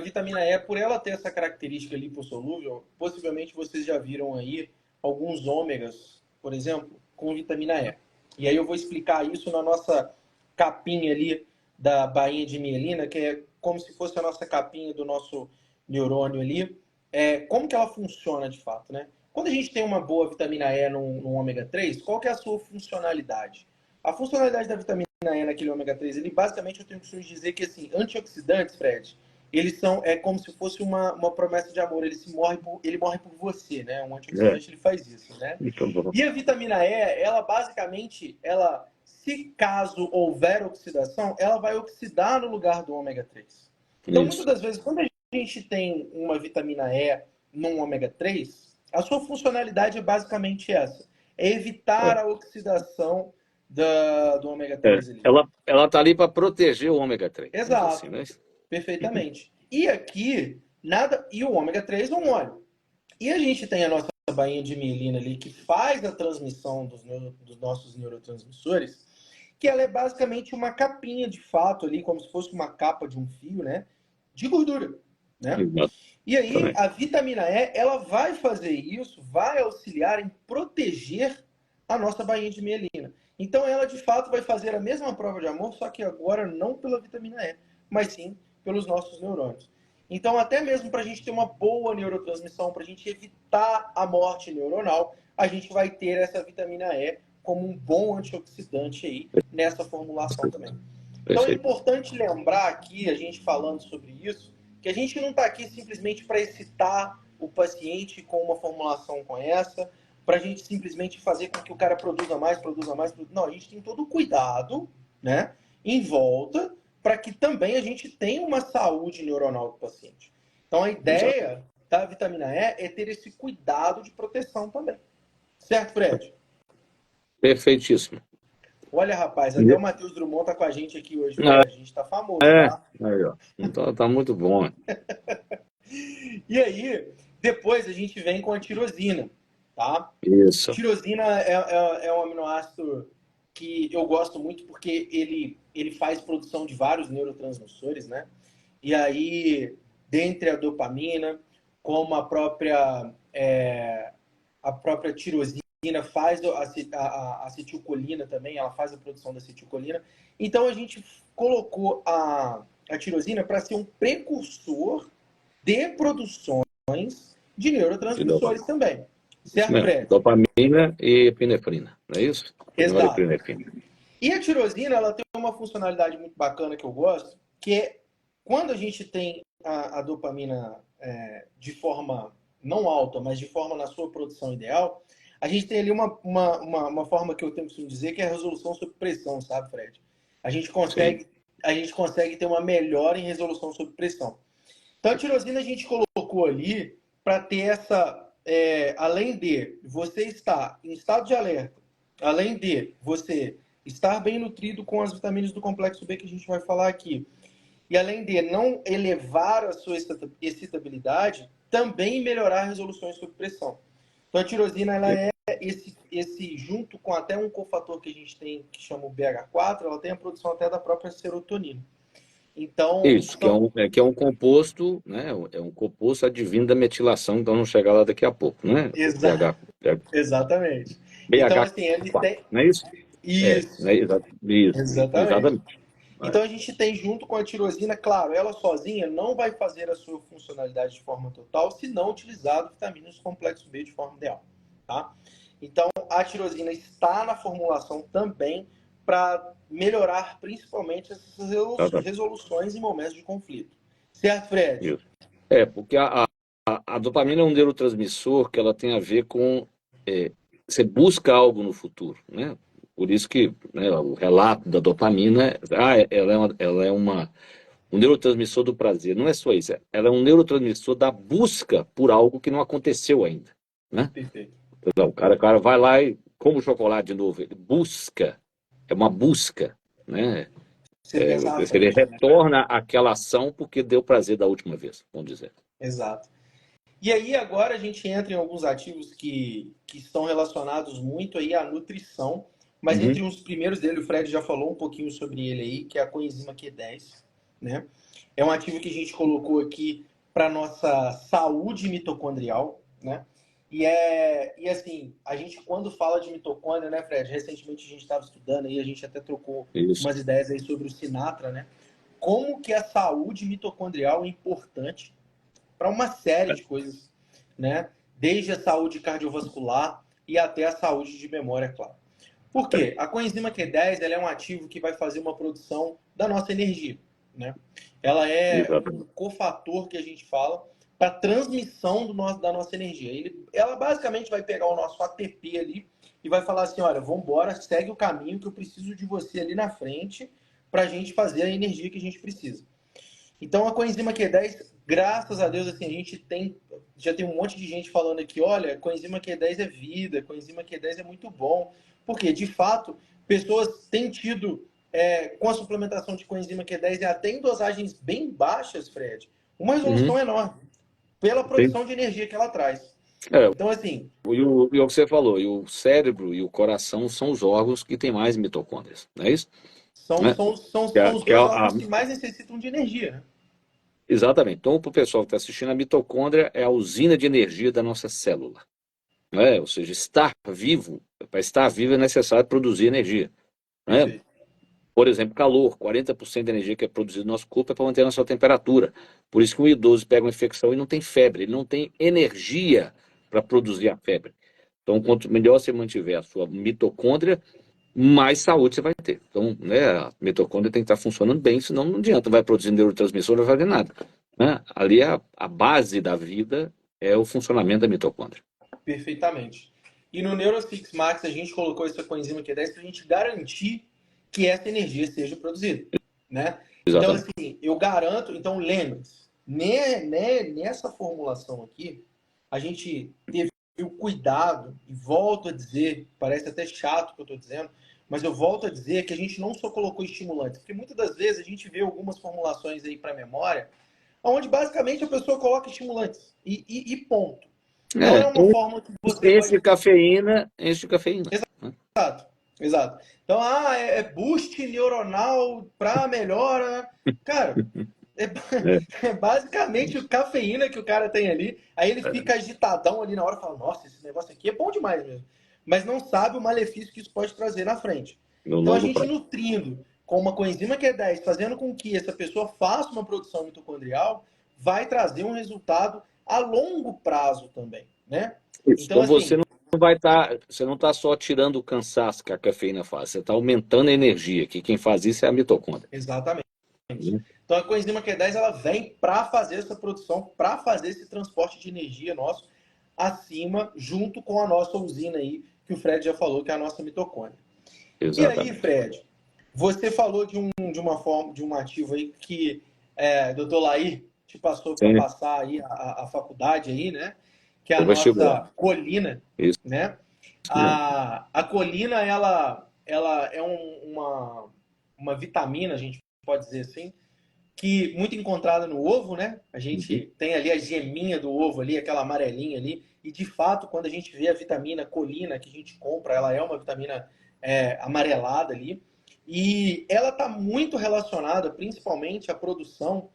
S2: vitamina E, por ela ter essa característica lipossolúvel, possivelmente vocês já viram aí alguns ômegas, por exemplo, com vitamina E. E aí eu vou explicar isso na nossa capinha ali da bainha de mielina, que é como se fosse a nossa capinha do nosso neurônio ali. Como que ela funciona de fato, né? Quando a gente tem uma boa vitamina E no ômega 3, qual que é a sua funcionalidade? A funcionalidade da vitamina E naquele ômega 3, ele basicamente eu tenho que dizer que assim, antioxidantes, Fred, eles são como se fosse uma promessa de amor, ele morre por você, né? Um antioxidante ele faz isso, né?
S1: Muito bom.
S2: E a vitamina E, ela basicamente, se caso houver oxidação, ela vai oxidar no lugar do ômega 3. Então, muitas das vezes, quando a gente tem uma vitamina E num ômega 3, a sua funcionalidade é basicamente essa: é evitar a oxidação do ômega 3 ali.
S1: Ela está ali para proteger o ômega 3.
S2: Exato,
S1: assim, né?
S2: Perfeitamente. E aqui, e o ômega 3 é um óleo. E a gente tem a nossa bainha de mielina ali, que faz a transmissão dos nossos neurotransmissores, que ela é basicamente uma capinha de fato ali, como se fosse uma capa de um fio, né? De gordura, né? E aí, a vitamina E, ela vai fazer isso, vai auxiliar em proteger a nossa bainha de mielina. Então, ela de fato vai fazer a mesma prova de amor, só que agora não pela vitamina E, mas sim pelos nossos neurônios. Então, até mesmo para a gente ter uma boa neurotransmissão, para a gente evitar a morte neuronal, a gente vai ter essa vitamina E como um bom antioxidante aí nessa formulação também. Então, é importante lembrar aqui, a gente falando sobre isso, que a gente não está aqui simplesmente para excitar o paciente com uma formulação com essa, para a gente simplesmente fazer com que o cara produza mais. Não, a gente tem todo o cuidado, né, em volta, para que também a gente tenha uma saúde neuronal do paciente. Então, a ideia da vitamina E é ter esse cuidado de proteção também. Certo, Fred?
S1: Perfeitíssimo.
S2: Olha, rapaz, até o Matheus Drummond tá com a gente aqui hoje, Fred. A gente tá famoso, tá?
S1: Aí, ó. Então, tá muito bom.
S2: E aí, depois a gente vem com a tirosina, tá?
S1: Isso.
S2: Tirosina é um aminoácido que eu gosto muito porque ele faz produção de vários neurotransmissores, né? E aí, dentre a dopamina, como a própria tirosina faz a acetilcolina também, ela faz a produção da acetilcolina. Então, a gente colocou a tirosina para ser um precursor de produções de neurotransmissores também. Certo, Fred?
S1: Dopamina e epinefrina, não é isso?
S2: Exato. E a tirosina, ela tem uma funcionalidade muito bacana que eu gosto, que é quando a gente tem a dopamina de forma não alta, mas de forma na sua produção ideal, a gente tem ali uma forma que eu tenho que dizer que é a resolução sob pressão, sabe, Fred? A gente consegue ter uma melhora em resolução sob pressão. Então, a tirosina a gente colocou ali para ter além de você estar em estado de alerta, além de você estar bem nutrido com as vitaminas do complexo B que a gente vai falar aqui, e além de não elevar a sua excitabilidade, também melhorar resoluções sob pressão. Então, a tirosina ela é junto com até um cofator que a gente tem, que chama o BH4, ela tem a produção até da própria serotonina. Então,
S1: isso, que é um composto, né? É um composto advindo da metilação, então vamos chegar lá daqui a pouco, né?
S2: Exatamente.
S1: BH4,
S2: então, assim, ele tem.
S1: Não é isso?
S2: Isso.
S1: Exatamente.
S2: Então, a gente tem junto com a tirosina, claro, ela sozinha não vai fazer a sua funcionalidade de forma total se não utilizar vitaminas do complexo B de forma ideal, tá? Então, a tirosina está na formulação também para melhorar principalmente essas resoluções em momentos de conflito. Certo, Fred?
S1: Isso. Porque a dopamina é um neurotransmissor que ela tem a ver com você busca algo no futuro, né? Por isso que, né, o relato da dopamina, ela é um neurotransmissor do prazer. Não é só isso, ela é um neurotransmissor da busca por algo que não aconteceu ainda, né?
S2: Perfeito.
S1: Então, o cara vai lá e come o chocolate de novo, ele busca, é uma busca, né? Ele retorna àquela ação porque deu prazer da última vez, vamos dizer.
S2: Exato. E aí agora a gente entra em alguns ativos que estão relacionados muito aí à nutrição. mas
S1: Uhum.
S2: entre os primeiros dele, o Fred já falou um pouquinho sobre ele aí, que é a coenzima Q10, né? É um ativo que a gente colocou aqui para nossa saúde mitocondrial, né? E assim, a gente quando fala de mitocôndria, né, Fred? Recentemente a gente estava estudando aí, a gente até trocou
S1: Isso.
S2: umas ideias aí sobre o Sinatra, né? Como que a saúde mitocondrial é importante para uma série de coisas, né? Desde a saúde cardiovascular e até a saúde de memória, claro. Por quê? A coenzima Q10 ela é um ativo que vai fazer uma produção da nossa energia, né? Ela é um
S1: Exatamente.
S2: cofator que a gente fala para transmissão da nossa energia. Ela basicamente vai pegar o nosso ATP ali e vai falar assim, olha, vamos embora, segue o caminho que eu preciso de você ali na frente para a gente fazer a energia que a gente precisa. Então a coenzima Q10, graças a Deus, assim, a gente já tem um monte de gente falando aqui, olha, coenzima Q10 é vida, coenzima Q10 é muito bom. Porque, de fato, pessoas têm tido, com a suplementação de coenzima Q10 e até em dosagens bem baixas, Fred, uma
S1: Uhum.
S2: resolução enorme pela
S1: Sim.
S2: produção de energia que ela traz.
S1: É,
S2: Então, assim,
S1: e o que você falou, e o cérebro e o coração são os órgãos que têm mais mitocôndrias, não é isso?
S2: são,
S1: Né?
S2: são, são,
S1: Que
S2: são
S1: é,
S2: os
S1: que é
S2: dois órgãos que mais necessitam de energia, né?
S1: exatamente. Então, para o pessoal que está assistindo, a mitocôndria é a usina de energia da nossa célula. Né? Ou seja, estar vivo, para estar vivo é necessário produzir energia. Né?
S2: Perfeito.
S1: Por exemplo, calor, 40% da energia que é produzida no nosso corpo é para manter a nossa temperatura. Por isso que um idoso pega uma infecção e não tem febre, ele não tem energia para produzir a febre. Então, quanto melhor você mantiver a sua mitocôndria, mais saúde você vai ter. Então, né, a mitocôndria tem que estar funcionando bem, senão não adianta, não vai produzir neurotransmissor, não vai fazer nada. Né? Ali a base da vida é o funcionamento da mitocôndria.
S2: Perfeitamente. E no NeuroSix Max a gente colocou essa coenzima Q10 para a gente garantir que essa energia seja produzida, né? Então,
S1: Exatamente.
S2: assim, eu garanto, então lembre-se, nessa formulação aqui, a gente teve o cuidado, e volto a dizer, parece até chato o que eu estou dizendo, mas eu volto a dizer que a gente não só colocou estimulantes, porque muitas das vezes a gente vê algumas formulações aí para memória, onde basicamente a pessoa coloca estimulantes e ponto. Não é
S1: É,
S2: uma forma que você
S1: enche
S2: vai.
S1: de cafeína, enche de cafeína. Né?
S2: Exato, exato. Então, é boost neuronal para melhora. Cara, é,
S1: É,
S2: é basicamente o cafeína que o cara tem ali. Aí ele fica agitadão ali na hora e fala: Nossa, esse negócio aqui é bom demais mesmo. Mas não sabe o malefício que isso pode trazer na frente.
S1: no
S2: Então, a
S1: longo
S2: gente
S1: prazo.
S2: nutrindo com uma coenzima Q10, fazendo com que essa pessoa faça uma produção mitocondrial, vai trazer um resultado a longo prazo também, né?
S1: Isso.
S2: Então,
S1: Então você
S2: assim,
S1: não vai estar, você não está só tirando o cansaço que a cafeína faz, você está aumentando a energia, que quem faz isso é a mitocôndria.
S2: exatamente.
S1: Né?
S2: Então a coenzima Q10 ela vem para fazer essa produção, para fazer esse transporte de energia nosso acima, junto com a nossa usina aí, que o Fred já falou, que é a nossa mitocôndria. E aí,
S1: Exatamente.
S2: Fred, você falou de um ativo aí que Dr. Laí te passou para
S1: Sim,
S2: passar aí a faculdade aí, né? Que é a
S1: o vestibular.
S2: nossa colina,
S1: Isso
S2: né?
S1: mesmo.
S2: A colina, ela é uma vitamina, a gente pode dizer assim, que muito encontrada no ovo, né? A
S1: Uhum.
S2: gente tem ali a geminha do ovo ali, aquela amarelinha ali, e de fato, quando a gente vê a vitamina colina que a gente compra, ela é uma vitamina amarelada ali, e ela está muito relacionada, principalmente, à produção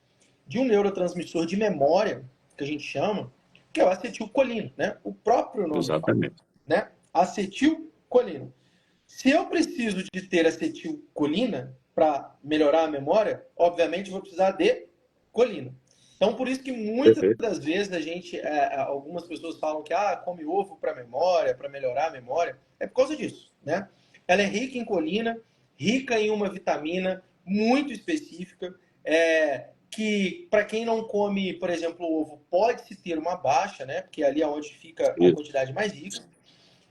S2: de um neurotransmissor de memória, que a gente chama, que é o acetilcolina, né? O próprio nome fala,
S1: Exatamente.
S2: né? Acetilcolina. Se eu preciso de ter acetilcolina para melhorar a memória, obviamente eu vou precisar de colina. Então, por isso que muitas
S1: Perfeito.
S2: das vezes algumas pessoas falam que come ovo para memória, para melhorar a memória. É por causa disso, né? Ela é rica em colina, rica em uma vitamina muito específica, que para quem não come, por exemplo, o ovo, pode-se ter uma baixa, né? Porque ali é onde fica a
S1: Isso.
S2: quantidade mais rica.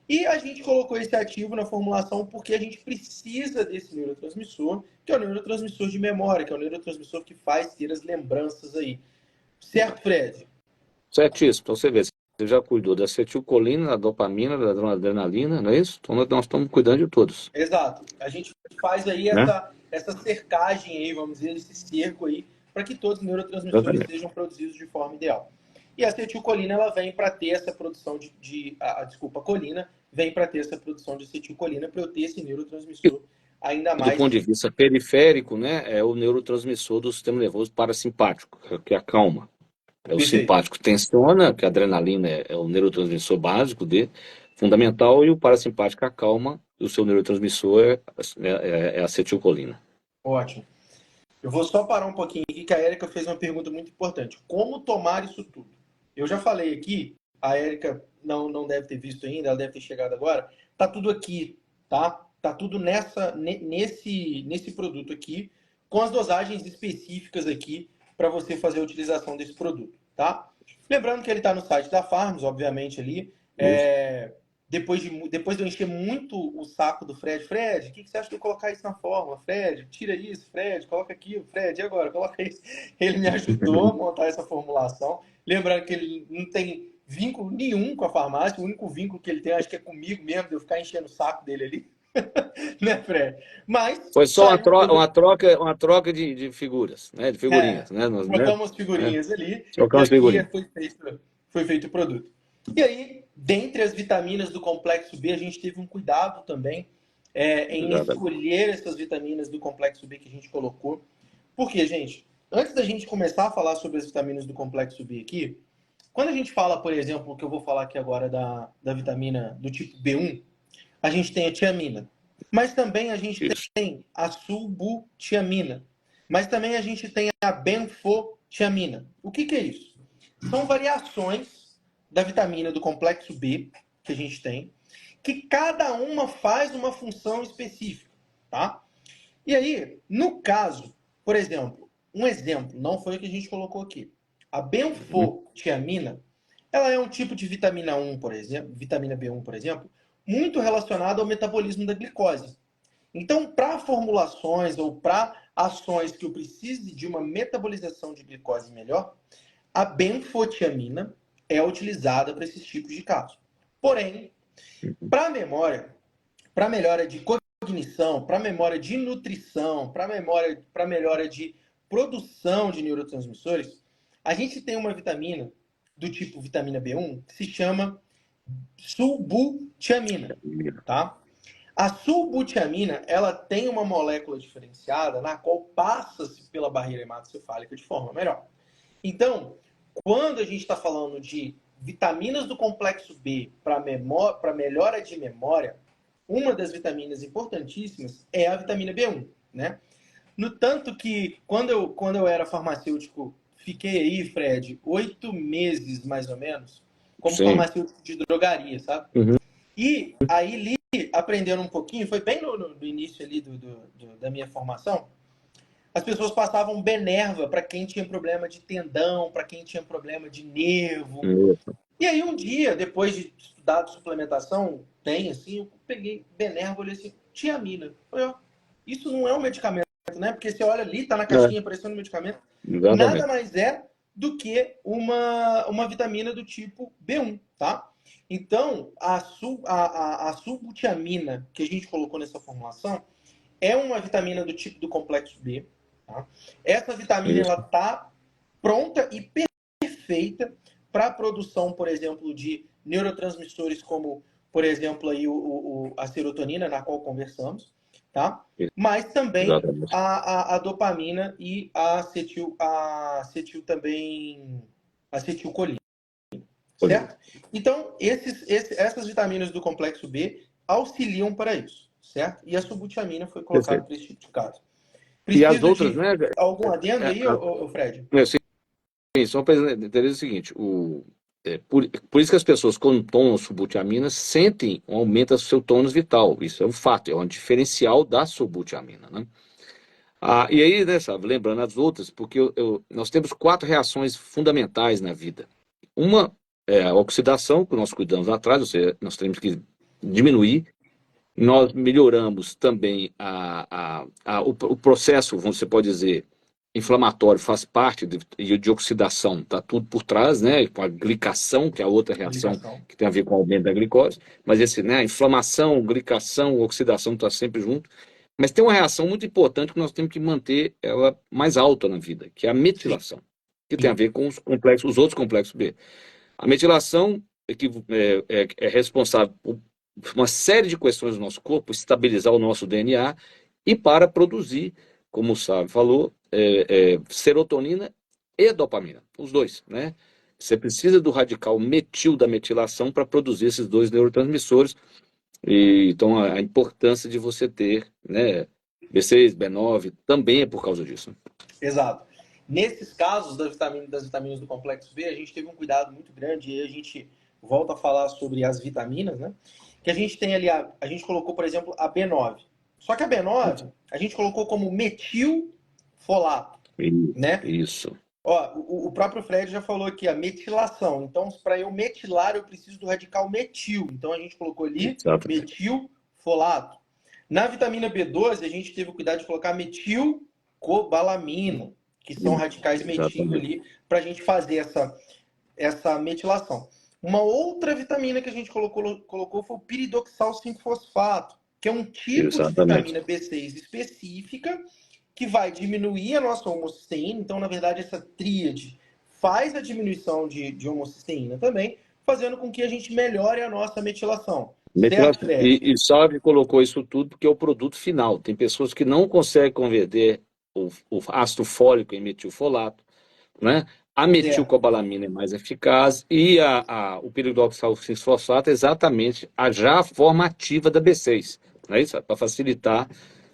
S2: E a gente colocou esse ativo na formulação porque a gente precisa desse neurotransmissor, que é o neurotransmissor de memória, que é o neurotransmissor que faz ter as lembranças aí. Certo, Fred?
S1: Certíssimo. Então você vê, você já cuidou da acetilcolina, da dopamina, da adrenalina, não é isso? Então nós estamos cuidando de todos.
S2: Exato. A gente faz aí
S1: Né?
S2: essa cercagem aí, vamos dizer, esse cerco aí, para que todos os neurotransmissores
S1: Exatamente.
S2: sejam produzidos de forma ideal. E a acetilcolina ela vem para ter essa produção desculpa, colina, vem para ter essa produção de acetilcolina, para eu ter esse neurotransmissor ainda
S1: Do
S2: mais.
S1: ponto de vista periférico, né, é o neurotransmissor do sistema nervoso parasimpático, que acalma. É o
S2: Perfeito.
S1: simpático tensiona, que a adrenalina é o neurotransmissor básico dele, fundamental, e o parasimpático acalma, e o seu neurotransmissor é a acetilcolina.
S2: Ótimo. Eu vou só parar um pouquinho aqui, que a Érica fez uma pergunta muito importante. Como tomar isso tudo? Eu já falei aqui, a Érica não deve ter visto ainda, ela deve ter chegado agora. Tá tudo aqui, tá? Tá tudo nesse produto aqui, com as dosagens específicas aqui para você fazer a utilização desse produto, tá? Lembrando que ele está no site da Farms, obviamente, ali. Depois de eu encher muito o saco do Fred, o que você acha de eu colocar isso na fórmula? Fred, tira isso, Fred, coloca aquilo, Fred, e agora? Coloca isso. Ele me ajudou a montar essa formulação. Lembrando que ele não tem vínculo nenhum com a farmácia, o único vínculo que ele tem, acho que é comigo mesmo, de eu ficar enchendo o saco dele ali. Né, Fred? Mas
S1: foi só uma troca de figuras, né? De figurinhas, né?
S2: Trocamos figurinhas ali
S1: Trocamos
S2: e aqui
S1: figurinhas.
S2: foi feito o produto. E aí, dentre as vitaminas do complexo B, a gente teve um cuidado também em escolher essas vitaminas do complexo B que a gente colocou. Porque, gente, antes da gente começar a falar sobre as vitaminas do complexo B aqui, quando a gente fala, por exemplo, que eu vou falar aqui agora da vitamina do tipo B1, a gente tem a tiamina. Mas também a gente tem a sulbutiamina. Mas também a gente tem a benfotiamina. O que é isso? São variações da vitamina do complexo B que a gente tem, que cada uma faz uma função específica, tá? E aí, no caso, por exemplo, um exemplo, não foi o que a gente colocou aqui. A benfotiamina, ela é um tipo de vitamina 1, por exemplo, vitamina B1, por exemplo, muito relacionada ao metabolismo da glicose. Então, para formulações ou para ações que eu precise de uma metabolização de glicose melhor, a benfotiamina é utilizada para esses tipos de casos. Porém, para memória, para melhora de cognição, para memória de nutrição, para melhora de produção de neurotransmissores, a gente tem uma vitamina do tipo vitamina B1 que se chama sulbutiamina, tá? A sulbutiamina, ela tem uma molécula diferenciada na qual passa-se pela barreira hematocefálica de forma melhor. Então, quando a gente está falando de vitaminas do complexo B para melhora de memória, uma das vitaminas importantíssimas é a vitamina B1, né? No tanto que, quando eu era farmacêutico, fiquei aí, Fred, 8 meses, mais ou menos, como farmacêutico de drogaria, sabe? E aí, li, aprendendo um pouquinho, foi bem no início ali da minha formação, as pessoas passavam Benerva para quem tinha problema de tendão, para quem tinha problema de nervo. E aí, um dia, depois de estudar de suplementação, eu peguei Benerva e olhei assim, tiamina. Falei, ó, isso não é um medicamento, né? Porque você olha ali, tá na caixinha aparecendo um medicamento.
S1: Exatamente.
S2: Nada mais é do que uma vitamina do tipo B1, tá? Então, a sulbutiamina que a gente colocou nessa formulação é uma vitamina do tipo do complexo B. Tá? Essa vitamina ela está pronta e perfeita para a produção, por exemplo, de neurotransmissores como, por exemplo, aí a serotonina, na qual conversamos, tá? Mas também a dopamina e a acetilcolina. Certo? Então, essas vitaminas do complexo B auxiliam para isso, certo? E a sulbutiamina foi colocada para esse tipo de caso.
S1: E as outras, né?
S2: Algum adendo aí, Fred?
S1: Sim, só para entender o seguinte, por isso que as pessoas, quando tomam sulbutiamina, sentem um aumento do seu tônus vital. Isso é um fato, é um diferencial da sulbutiamina, né? E aí, né, sabe, lembrando as outras, porque nós temos 4 reações fundamentais na vida. Uma é a oxidação, que nós cuidamos lá atrás, ou seja, nós temos que diminuir. Nós melhoramos também o processo, você pode dizer, inflamatório, faz parte de oxidação, está tudo por trás, né? Com a glicação, que é a outra reação que tem a ver com o aumento da glicose. Mas né, inflamação, glicação, oxidação está sempre junto. Mas tem uma reação muito importante que nós temos que manter ela mais alta na vida, que é a metilação, que tem a ver com os outros complexos B. A metilação é responsável uma série de questões do nosso corpo, estabilizar o nosso DNA e para produzir, como o Sábio falou, serotonina e dopamina, os dois, né? Você precisa do radical metil da metilação para produzir esses dois neurotransmissores. E, então, a importância de você ter, né, B6, B9, também é por causa disso.
S2: Exato. Nesses casos das vitaminas do complexo B, a gente teve um cuidado muito grande, e a gente volta a falar sobre as vitaminas, né? Que a gente tem ali, a gente colocou, por exemplo, a B9. Só que a B9, a gente colocou como metilfolato, né?
S1: Isso.
S2: Ó, o próprio Fred já falou aqui, a metilação. Então, para eu metilar, eu preciso do radical metil. Então, a gente colocou ali metilfolato. Na vitamina B12, a gente teve o cuidado de colocar metilcobalamina, que são radicais metil ali, para a gente fazer essa metilação. Uma outra vitamina que a gente colocou foi o piridoxal 5-fosfato, que é um tipo de vitamina B6 específica, que vai diminuir a nossa homocisteína. Então, na verdade, essa tríade faz a diminuição de homocisteína também, fazendo com que a gente melhore a nossa metilação. Certo,
S1: e Salve colocou isso tudo porque é o produto final. Tem pessoas que não conseguem converter o ácido fólico em metilfolato, né? A metilcobalamina é mais eficaz e o piridoxal 5-fosfato é exatamente já a forma ativa da B6, não é isso? Para facilitar,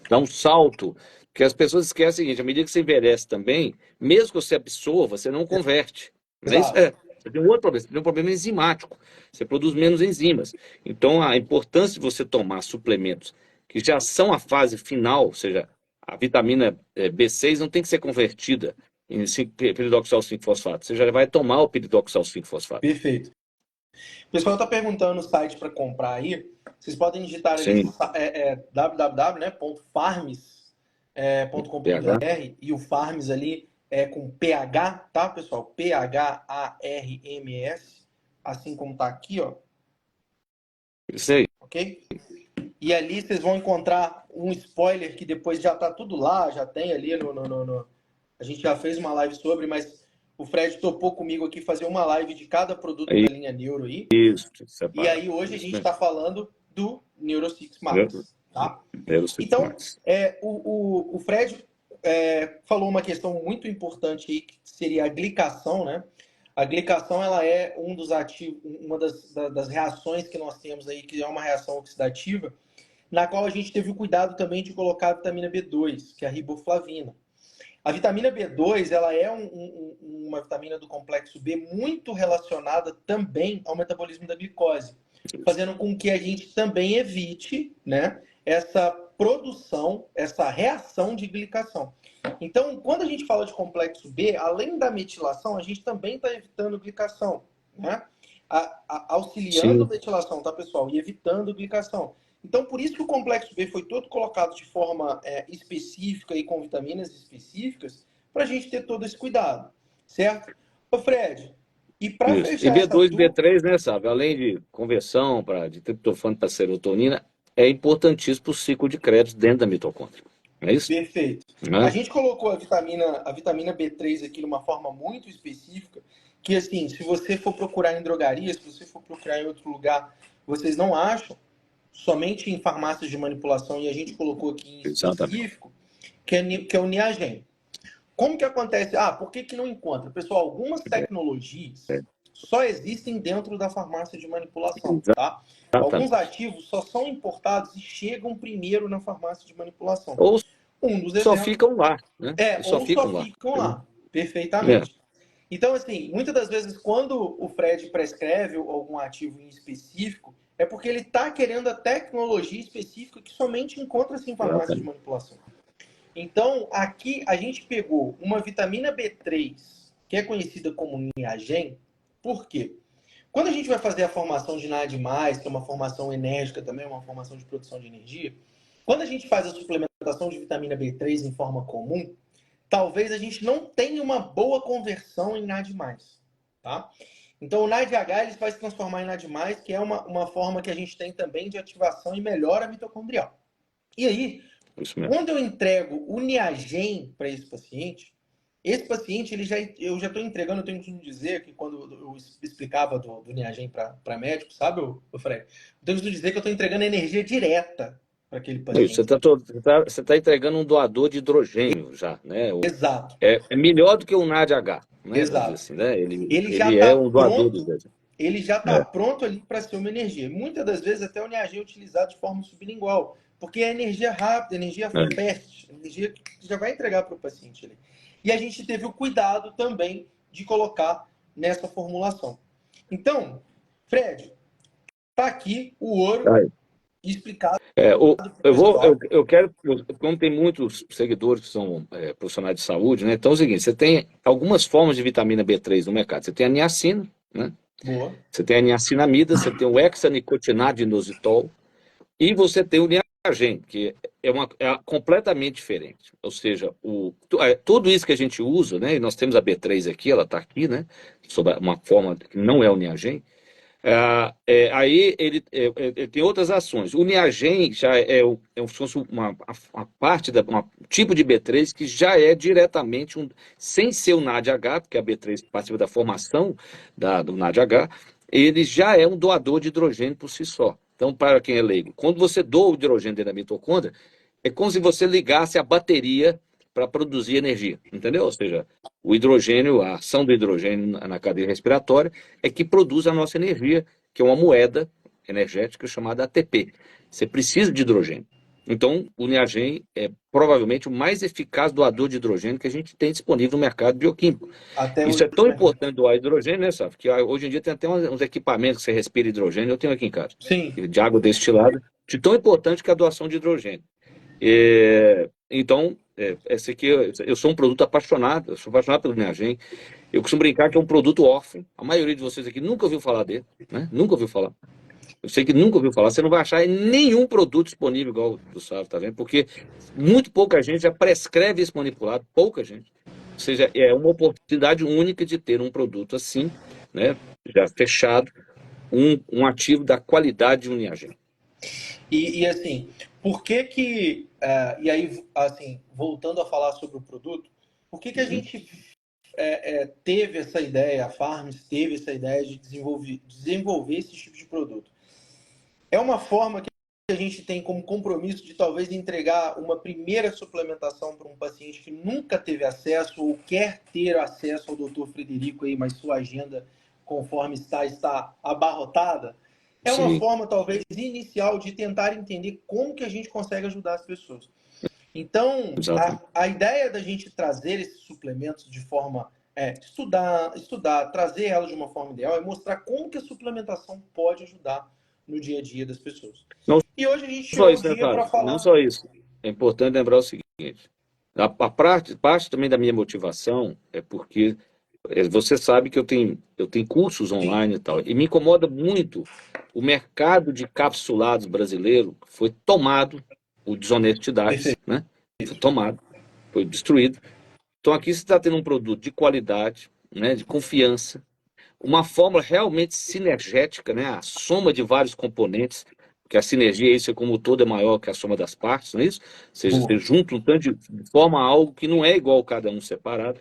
S1: dar um salto. Porque as pessoas esquecem o seguinte: à medida que você envelhece também, mesmo que você absorva, você não converte. Não é isso? Você tem um outro problema, você tem um problema enzimático. Você produz menos enzimas. Então, a importância de você tomar suplementos que já são a fase final, ou seja, a vitamina B6 não tem que ser convertida em piridoxal 5-fosfato. Você já vai tomar o piridoxal 5-fosfato.
S2: Perfeito. O pessoal está perguntando o site para comprar aí. Vocês podem digitar ali www.farms.com.br e o Farms ali é com PH, tá, pessoal? PHARMS, assim como tá aqui, ó.
S1: Isso aí.
S2: Ok? E ali vocês vão encontrar um spoiler que depois já tá tudo lá, já tem ali A gente já fez uma live sobre, mas o Fred topou comigo aqui fazer uma live de cada produto da linha Neuro aí.
S1: Isso,
S2: e aí hoje a gente está falando do Neuro 6 Max. Tá? Então, o Fred falou uma questão muito importante aí, que seria a glicação, né? A glicação, ela é um dos ativos, uma das reações que nós temos aí, que é uma reação oxidativa, na qual a gente teve o cuidado também de colocar a vitamina B2, que é a riboflavina. A vitamina B2, ela é uma vitamina do complexo B muito relacionada também ao metabolismo da glicose, fazendo com que a gente também evite, né, essa produção, essa reação de glicação. Então, quando a gente fala de complexo B, além da metilação, a gente também está evitando glicação, né? Auxiliando a metilação, tá, pessoal? E evitando glicação. Então, por isso que o complexo B foi todo colocado de forma específica e com vitaminas específicas, para a gente ter todo esse cuidado, certo? Ô, Fred, e para fechar
S1: essa... E B2 e B3, né, sabe? Além de conversão de triptofano para serotonina, é importantíssimo para o ciclo de crédito dentro da mitocôndria. É isso?
S2: Perfeito. A gente colocou a vitamina B3 aqui de uma forma muito específica, que assim, se você for procurar em drogaria, se você for procurar em outro lugar, vocês não acham, somente em farmácias de manipulação, e a gente colocou aqui em específico, que é o Niagen. Como que acontece? Por que não encontra? Pessoal, algumas tecnologias só existem dentro da farmácia de manipulação, tá? Alguns ativos só são importados e chegam primeiro na farmácia de manipulação.
S1: Ou só ficam lá, né?
S2: Só ficam lá. Perfeitamente. Então, assim, muitas das vezes, quando o Fred prescreve algum ativo em específico, é porque ele está querendo a tecnologia específica que somente encontra-se em farmácia de manipulação. Então, aqui a gente pegou uma vitamina B3, que é conhecida como Niagen. Por quê? Quando a gente vai fazer a formação de NAD+, que é uma formação enérgica também, uma formação de produção de energia, quando a gente faz a suplementação de vitamina B3 em forma comum, talvez a gente não tenha uma boa conversão em NAD+. Tá? Então, o NADH ele vai se transformar em NAD+, que é uma forma que a gente tem também de ativação e melhora mitocondrial. E aí, quando eu entrego o Niagen para esse paciente, esse paciente, eu já estou entregando, eu tenho que dizer que quando eu explicava do Niagen para médico, sabe, o Fred? Eu tenho que dizer que eu estou entregando energia direta para aquele
S1: Você
S2: paciente.
S1: está entregando um doador de hidrogênio já, né?
S2: Exato,
S1: É melhor do que um NADH, né? Vamos dizer
S2: exato.
S1: assim, né? Ele,
S2: Ele já
S1: ele é
S2: está
S1: um doador de
S2: pronto,
S1: hidrogênio.
S2: ele já está
S1: É.
S2: pronto ali para ser uma energia. Muitas das vezes até o Niagen é utilizado de forma sublingual, porque é energia rápida, energia
S1: É.
S2: fast, energia que já vai entregar para o paciente ali. E a gente teve o cuidado também de colocar nessa formulação. Então, Fred, tá aqui o ouro
S1: Aí.
S2: explicado para o
S1: Eu,
S2: pessoal.
S1: eu quero, como tem muitos seguidores que são profissionais de saúde, né? Então é o seguinte, você tem algumas formas de vitamina B3 no mercado. Você tem a niacina, né?
S2: Boa.
S1: Você tem a niacinamida, você tem o hexanicotinado inositol e você tem o Niagen, que é completamente diferente. Ou seja, tudo isso que a gente usa, né? E nós temos a B3 aqui, ela está aqui, né? Sob uma forma que não é o Niagen. Aí ele tem outras ações. O Niagen já uma parte um tipo de B3 que já é diretamente sem ser o NADH, porque a B3 participa da formação do NADH, ele já é um doador de hidrogênio por si só. Então, para quem é leigo, quando você doa o hidrogênio dentro da mitocôndria, é como se você ligasse a bateria para produzir energia, entendeu? Ou seja, o hidrogênio, a ação do hidrogênio na cadeia respiratória é que produz a nossa energia, que é uma moeda energética chamada ATP. Você precisa de hidrogênio. Então, o Niagen é provavelmente o mais eficaz doador de hidrogênio que a gente tem disponível no mercado bioquímico.
S2: Até
S1: Isso
S2: hoje,
S1: é tão
S2: né?
S1: importante doar hidrogênio, né, Saf? Que hoje em dia tem até uns equipamentos que você respira hidrogênio, eu tenho aqui em casa,
S2: Sim,
S1: de água destilada, de tão importante que é a doação de hidrogênio. Então, esse aqui, eu sou um produto apaixonado, eu sou apaixonado pelo Niagen. Eu costumo brincar que é um produto órfão. A maioria de vocês aqui nunca ouviu falar dele, né? Nunca ouviu falar. Eu sei que nunca ouviu falar. Você não vai achar nenhum produto disponível igual o do Sávio, tá vendo? Porque muito pouca gente já prescreve esse manipulado, pouca gente. Ou seja, é uma oportunidade única de ter um produto assim, né? Já fechado, um ativo da qualidade de um Niagen.
S2: e assim, por que que, e aí, assim, voltando a falar sobre o produto, por que que a
S1: Uhum.
S2: gente teve essa ideia, a Farms teve essa ideia de desenvolver esse tipo de produto? É uma forma que a gente tem como compromisso de talvez entregar uma primeira suplementação para um paciente que nunca teve acesso ou quer ter acesso ao Dr. Frederico aí, mas sua agenda, conforme está abarrotada. É uma
S1: Sim,
S2: forma talvez inicial de tentar entender como que a gente consegue ajudar as pessoas. Então,
S1: exatamente.
S2: a ideia da gente trazer esses suplementos de forma estudar, trazer elas de uma forma ideal é mostrar como que a suplementação pode ajudar no dia a dia das pessoas.
S1: Não
S2: E hoje a gente
S1: só
S2: tirou o
S1: isso, né,
S2: dia para
S1: Fábio? Não
S2: falar.
S1: só isso. É importante lembrar o seguinte: a parte também da minha motivação é porque você sabe que eu tenho cursos
S2: Sim,
S1: online e tal, e me incomoda muito o mercado de capsulados brasileiro que foi tomado por desonestidades,
S2: perfeito.
S1: né? Foi tomado, foi destruído. Então aqui você está tendo um produto de qualidade, né, de confiança, uma fórmula realmente sinergética, né? A soma de vários componentes, que a sinergia, isso é como o todo é maior que a soma das partes, não é isso? Ou seja, você
S2: Boa.
S1: junta um tanto de forma algo que não é igual cada um separado.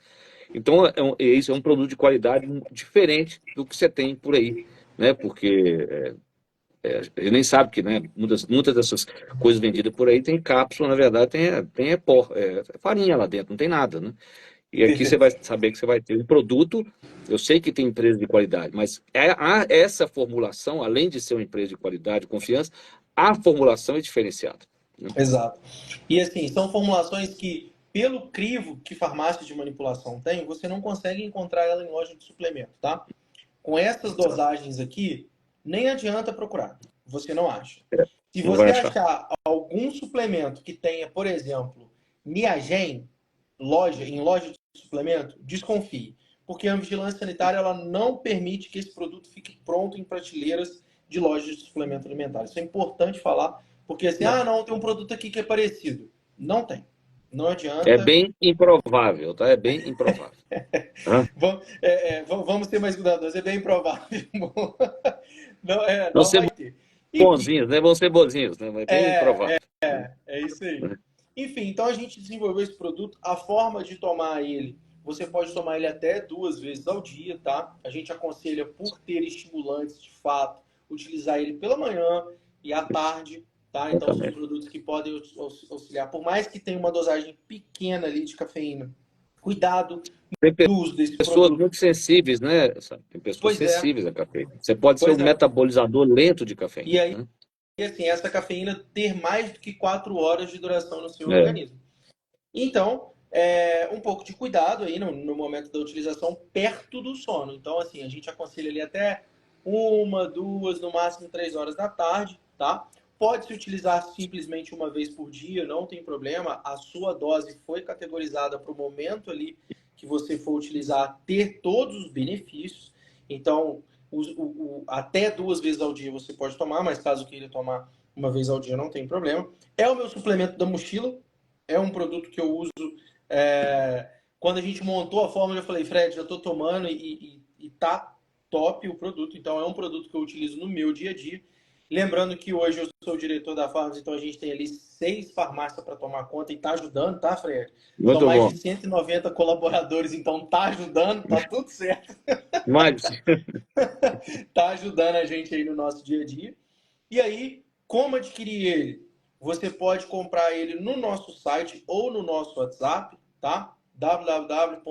S1: Então, isso é um produto de qualidade diferente do que você tem por aí, né? Porque a gente nem sabe que, né? Muitas dessas coisas vendidas por aí tem cápsula, na verdade, tem pó, farinha lá dentro, não tem nada, né? E aqui você vai
S2: Perfeito.
S1: saber que você vai ter um produto. Eu sei que tem empresa de qualidade, mas essa formulação, além de ser uma empresa de qualidade, confiança, a formulação é diferenciada, né?
S2: Exato. E assim, são formulações que, pelo crivo que farmácias de manipulação têm, você não consegue encontrar ela em loja de suplemento, tá? Com essas
S1: Exato.
S2: dosagens aqui, nem adianta procurar. Você não acha. Se
S1: Não vai
S2: você
S1: achar.
S2: achar algum suplemento que tenha, por exemplo, Niagen, em loja de suplemento, desconfie. Porque a vigilância sanitária ela não permite que esse produto fique pronto em prateleiras de lojas de suplemento alimentar. Isso é importante falar, porque assim,
S1: Não.
S2: não, tem um produto aqui que é parecido. Não tem. Não
S1: É
S2: adianta.
S1: bem improvável, tá? É bem improvável. Hã?
S2: Vamos ter mais cuidadosos, é bem provável. Não,
S1: Vão
S2: não
S1: ser
S2: vai ter. Enfim,
S1: bonzinhos, né? Vão ser bonzinhos, né? Mas é bem improvável.
S2: é isso aí. Enfim, então a gente desenvolveu esse produto, a forma de tomar ele. você pode tomar ele até 2 vezes ao dia, tá? A gente aconselha, por ter estimulantes de fato, utilizar ele pela manhã e à tarde, tá? Então são
S1: Exatamente.
S2: produtos que podem auxiliar, por mais que tenha uma dosagem pequena ali de cafeína. Cuidado
S1: Tem
S2: no uso desse
S1: pessoas
S2: produto.
S1: muito sensíveis, né? Tem pessoas
S2: Pois é,
S1: sensíveis à cafeína. Você pode ser um
S2: pois é.
S1: metabolizador lento de cafeína,
S2: E aí,
S1: né?
S2: assim, essa cafeína ter mais do que 4 horas de duração no seu
S1: É.
S2: organismo. Então, um pouco de cuidado aí no momento da utilização perto do sono. Então, assim, a gente aconselha ali até 1, 2, no máximo 3 horas da tarde, tá? Pode se utilizar simplesmente uma vez por dia, não tem problema. A sua dose foi categorizada para o momento ali que você for utilizar ter todos os benefícios. Então, até 2 vezes ao dia você pode tomar, mas caso queira tomar uma vez ao dia não tem problema. É o meu suplemento da mochila, é um produto que eu uso. Quando a gente montou a fórmula, eu falei, Fred, já estou tomando e tá top o produto. Então, é um produto que eu utilizo no meu dia a dia. Lembrando que hoje eu sou o diretor da farmácia, então a gente tem ali 6 farmácias para tomar conta e tá ajudando, tá, Fred? São
S1: Muito
S2: mais
S1: bom.
S2: de 190 colaboradores, então tá ajudando, tá tudo certo.
S1: Mas,
S2: Tá ajudando a gente aí no nosso dia a dia. E aí, como adquirir ele? Você pode comprar ele no nosso site ou no nosso WhatsApp, tá?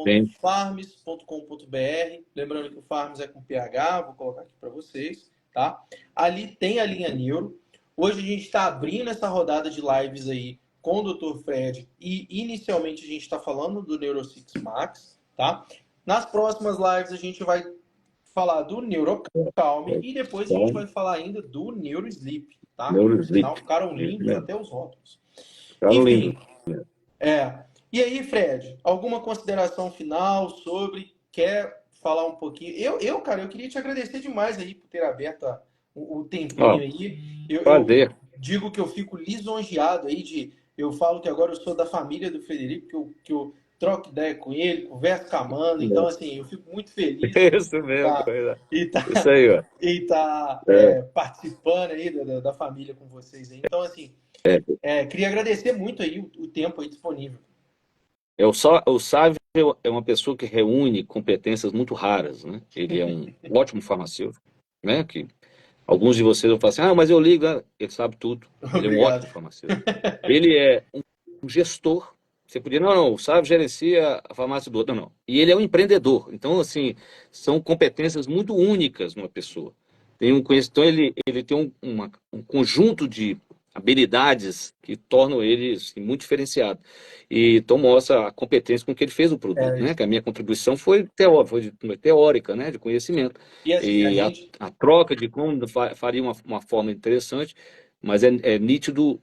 S1: tem,
S2: www.farms.com.br. Lembrando que o Farms é com PH, vou colocar aqui para vocês, tá? Ali tem a linha Neuro. Hoje a gente está abrindo essa rodada de lives aí com o Dr. Fred e inicialmente a gente está falando do Neuro6 Max, tá? Nas próximas lives a gente vai falar do Neurocalme e depois a gente vai falar ainda do Neurosleep, tá? Que por sinal
S1: Neurosleep.
S2: ficaram
S1: Isso
S2: lindos
S1: mesmo.
S2: até os rótulos.
S1: Ficaram lindo.
S2: Enfim, e aí, Fred, alguma consideração final sobre? Quer falar um pouquinho? Cara, eu queria te agradecer demais aí por ter aberto o tempinho
S1: Ó,
S2: aí. Eu
S1: prazer.
S2: digo que eu fico lisonjeado aí de. Eu falo que agora eu sou da família do Frederico, que eu troco ideia com ele, converso com a Amanda. Então, assim, eu fico muito feliz
S1: Isso
S2: e
S1: mesmo,
S2: tá,
S1: coisa.
S2: e tá,
S1: Isso aí, ó.
S2: e tá
S1: É,
S2: participando aí da família com vocês aí. Então, assim, queria agradecer muito aí o tempo aí disponível.
S1: o Sávio é uma pessoa que reúne competências muito raras, né? Ele é um ótimo farmacêutico, né? Que alguns de vocês vão falar assim, mas eu ligo, ele sabe tudo. Ele é um
S2: Obrigado.
S1: ótimo farmacêutico. Ele é um gestor. Você podia, não, o Sávio gerencia a farmácia do outro, não. E ele é um empreendedor. Então, assim, são competências muito únicas numa pessoa. Tem um conhecimento, então ele tem um conjunto de habilidades que tornam ele assim, muito diferenciado. E então mostra a competência com que ele fez o produto, né? Que a minha contribuição foi teórica, né? De conhecimento.
S2: E assim, a
S1: E
S2: gente.
S1: a troca de como faria uma forma interessante, mas é nítido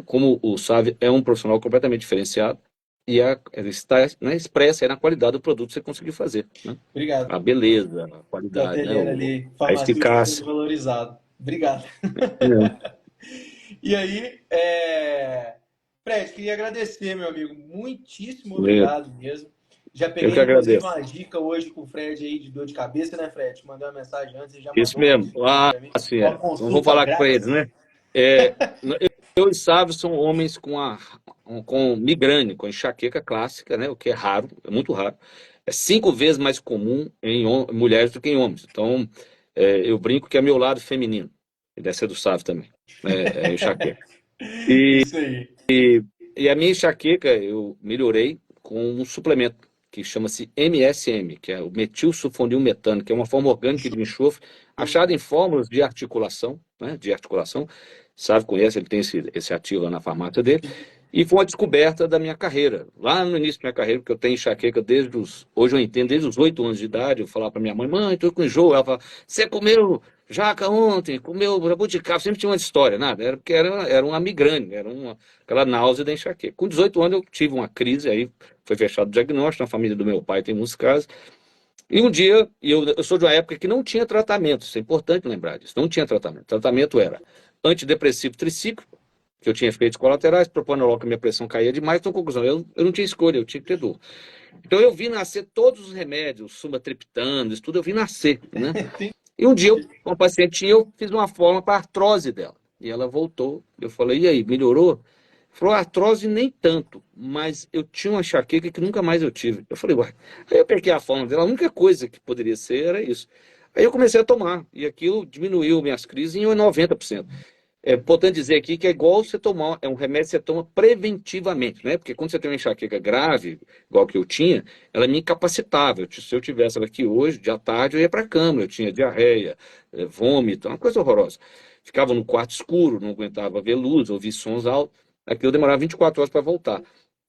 S1: como o Sávio é um profissional completamente diferenciado e ele está, né, expressa aí na qualidade do produto que você conseguiu fazer, né?
S2: Obrigado.
S1: A beleza, a
S2: Tá
S1: qualidade, né?
S2: atendendo ali,
S1: A
S2: farmacêutico sendo
S1: eficácia.
S2: valorizado. Obrigado.
S1: É.
S2: E aí, Fred, queria agradecer, meu amigo. Muitíssimo
S1: É.
S2: obrigado mesmo. Já
S1: Eu que
S2: peguei, inclusive,
S1: agradeço.
S2: uma dica hoje com o Fred aí de dor de cabeça, né, Fred? Mandei uma mensagem antes e já
S1: Isso
S2: mandou uma
S1: mesmo.
S2: dica aí pra mim.
S1: Assim
S2: Uma
S1: é. Não vou
S2: consulta
S1: falar com eles,
S2: grátis.
S1: né? É, eu e Sávio são homens com migrânia, com enxaqueca clássica, né? O que é raro, é muito raro. É 5 vezes mais comum em mulheres do que em homens. Então, eu brinco que é meu lado feminino. E deve ser do Sávio também. É enxaqueca. E,
S2: Isso aí.
S1: e a minha enxaqueca eu melhorei com um suplemento que chama-se MSM, que é o metilsulfonilmetano, que é uma forma orgânica de enxofre, achada em fórmulas de articulação, né? De articulação. Sabe, conhece, ele tem esse ativo lá na farmácia dele. E foi uma descoberta da minha carreira. Lá no início da minha carreira, porque eu tenho enxaqueca hoje eu entendo, desde os 8 anos de idade, eu falava para minha mãe, estou com enjoo. Ela falava, você comeu jaca ontem, comeu jabuticaba, sempre tinha uma história, nada, porque era uma migrânia, aquela náusea da enxaqueca. Com 18 anos eu tive uma crise, aí foi fechado o diagnóstico, na família do meu pai tem muitos casos, e um dia, eu sou de uma época que não tinha tratamento, isso é importante lembrar disso, não tinha tratamento. O tratamento era antidepressivo tricíclico, que eu tinha efeitos colaterais, propanolol, que a minha pressão caía demais, então, conclusão, eu não tinha escolha, eu tinha que ter dor. Então eu vi nascer todos os remédios, sumatriptano, isso tudo eu vi nascer, né? E um dia, uma paciente, eu fiz uma forma para artrose dela. E ela voltou. Eu falei, e aí, melhorou? Falou, artrose nem tanto, mas eu tinha uma enxaqueca que nunca mais eu tive. Eu falei, uai. Aí eu peguei a fórmula dela, a única coisa que poderia ser era isso. Aí eu comecei a tomar, e aquilo diminuiu minhas crises em 90%. É importante dizer aqui que é igual você tomar, é um remédio que você toma preventivamente, né? Porque quando você tem uma enxaqueca grave, igual que eu tinha, ela me incapacitava. Se eu tivesse ela aqui hoje, de à tarde, eu ia para a cama, eu tinha diarreia, vômito, uma coisa horrorosa. Ficava no quarto escuro, não aguentava ver luz, ouvir sons altos, aquilo demorava 24 horas para voltar.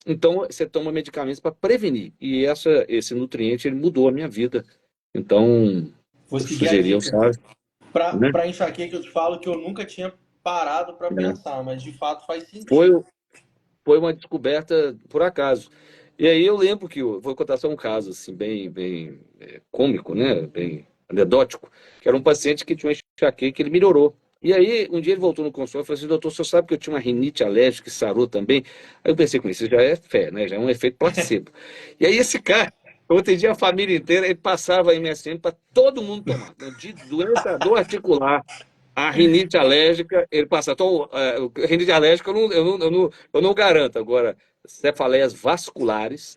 S1: Então, você toma medicamentos para prevenir, e esse nutriente, ele mudou a minha vida. Então,
S2: Vou
S1: eu
S2: seguir a
S1: sugeri,
S2: dica.
S1: sabe? Né?
S2: Para enxaqueca, eu te falo que eu nunca tinha parado para
S1: É.
S2: pensar, mas de fato faz
S1: Foi,
S2: sentido.
S1: foi uma descoberta por acaso. E aí eu lembro que, vou contar só um caso assim, bem cômico, né? Bem anedótico, que era um paciente que tinha uma enxaqueca que ele melhorou. E aí, um dia ele voltou no consultório e falou assim, doutor, o senhor sabe que eu tinha uma rinite alérgica que sarou também? Aí eu pensei com isso já é fé, né? Já é um efeito placebo. E aí esse cara, eu atendi a família inteira, ele passava a MSM para todo mundo tomar. De doença, dor articular, a rinite alérgica, ele passa. Então, rinite alérgica eu não garanto. Agora, cefaleias vasculares,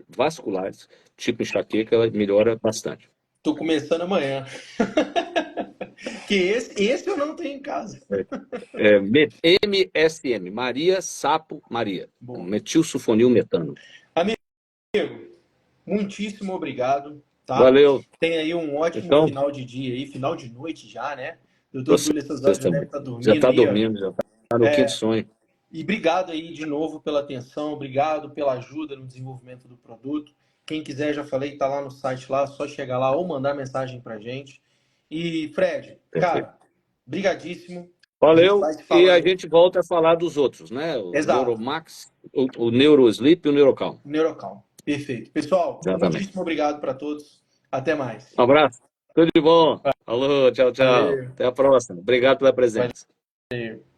S1: tipo enxaqueca, ela melhora bastante.
S2: Tô começando amanhã. Que esse eu não tenho em casa.
S1: MSM, Maria Sapo Maria,
S2: Boa.
S1: metilsulfonil metano.
S2: Amigo, muitíssimo obrigado, tá?
S1: Valeu.
S2: Tenha aí um ótimo
S1: Então,
S2: final de dia aí, final de noite já, né? Doutor
S1: vocês
S2: Túlio, essas horas já deve
S1: também.
S2: estar
S1: Já
S2: dormindo
S1: está
S2: aí, ó.
S1: dormindo, já está no quinto sonho.
S2: E obrigado aí de novo pela atenção, obrigado pela ajuda no desenvolvimento do produto. Quem quiser, já falei, tá lá no site lá, só chegar lá ou mandar mensagem pra gente. E Fred,
S1: Perfeito.
S2: cara, brigadíssimo. A gente
S1: Valeu.
S2: vai se
S1: E a
S2: falando.
S1: gente volta a falar dos outros, né? O
S2: Exato,
S1: Neuromax, o Neurosleep e o Neurocalm.
S2: Neurocal. Perfeito. Pessoal,
S1: Exatamente.
S2: muitíssimo obrigado para todos. Até mais.
S1: Um abraço. Tudo de bom. Alô, tchau, tchau.
S2: Valeu.
S1: Até a próxima. Obrigado pela presença.
S2: Valeu.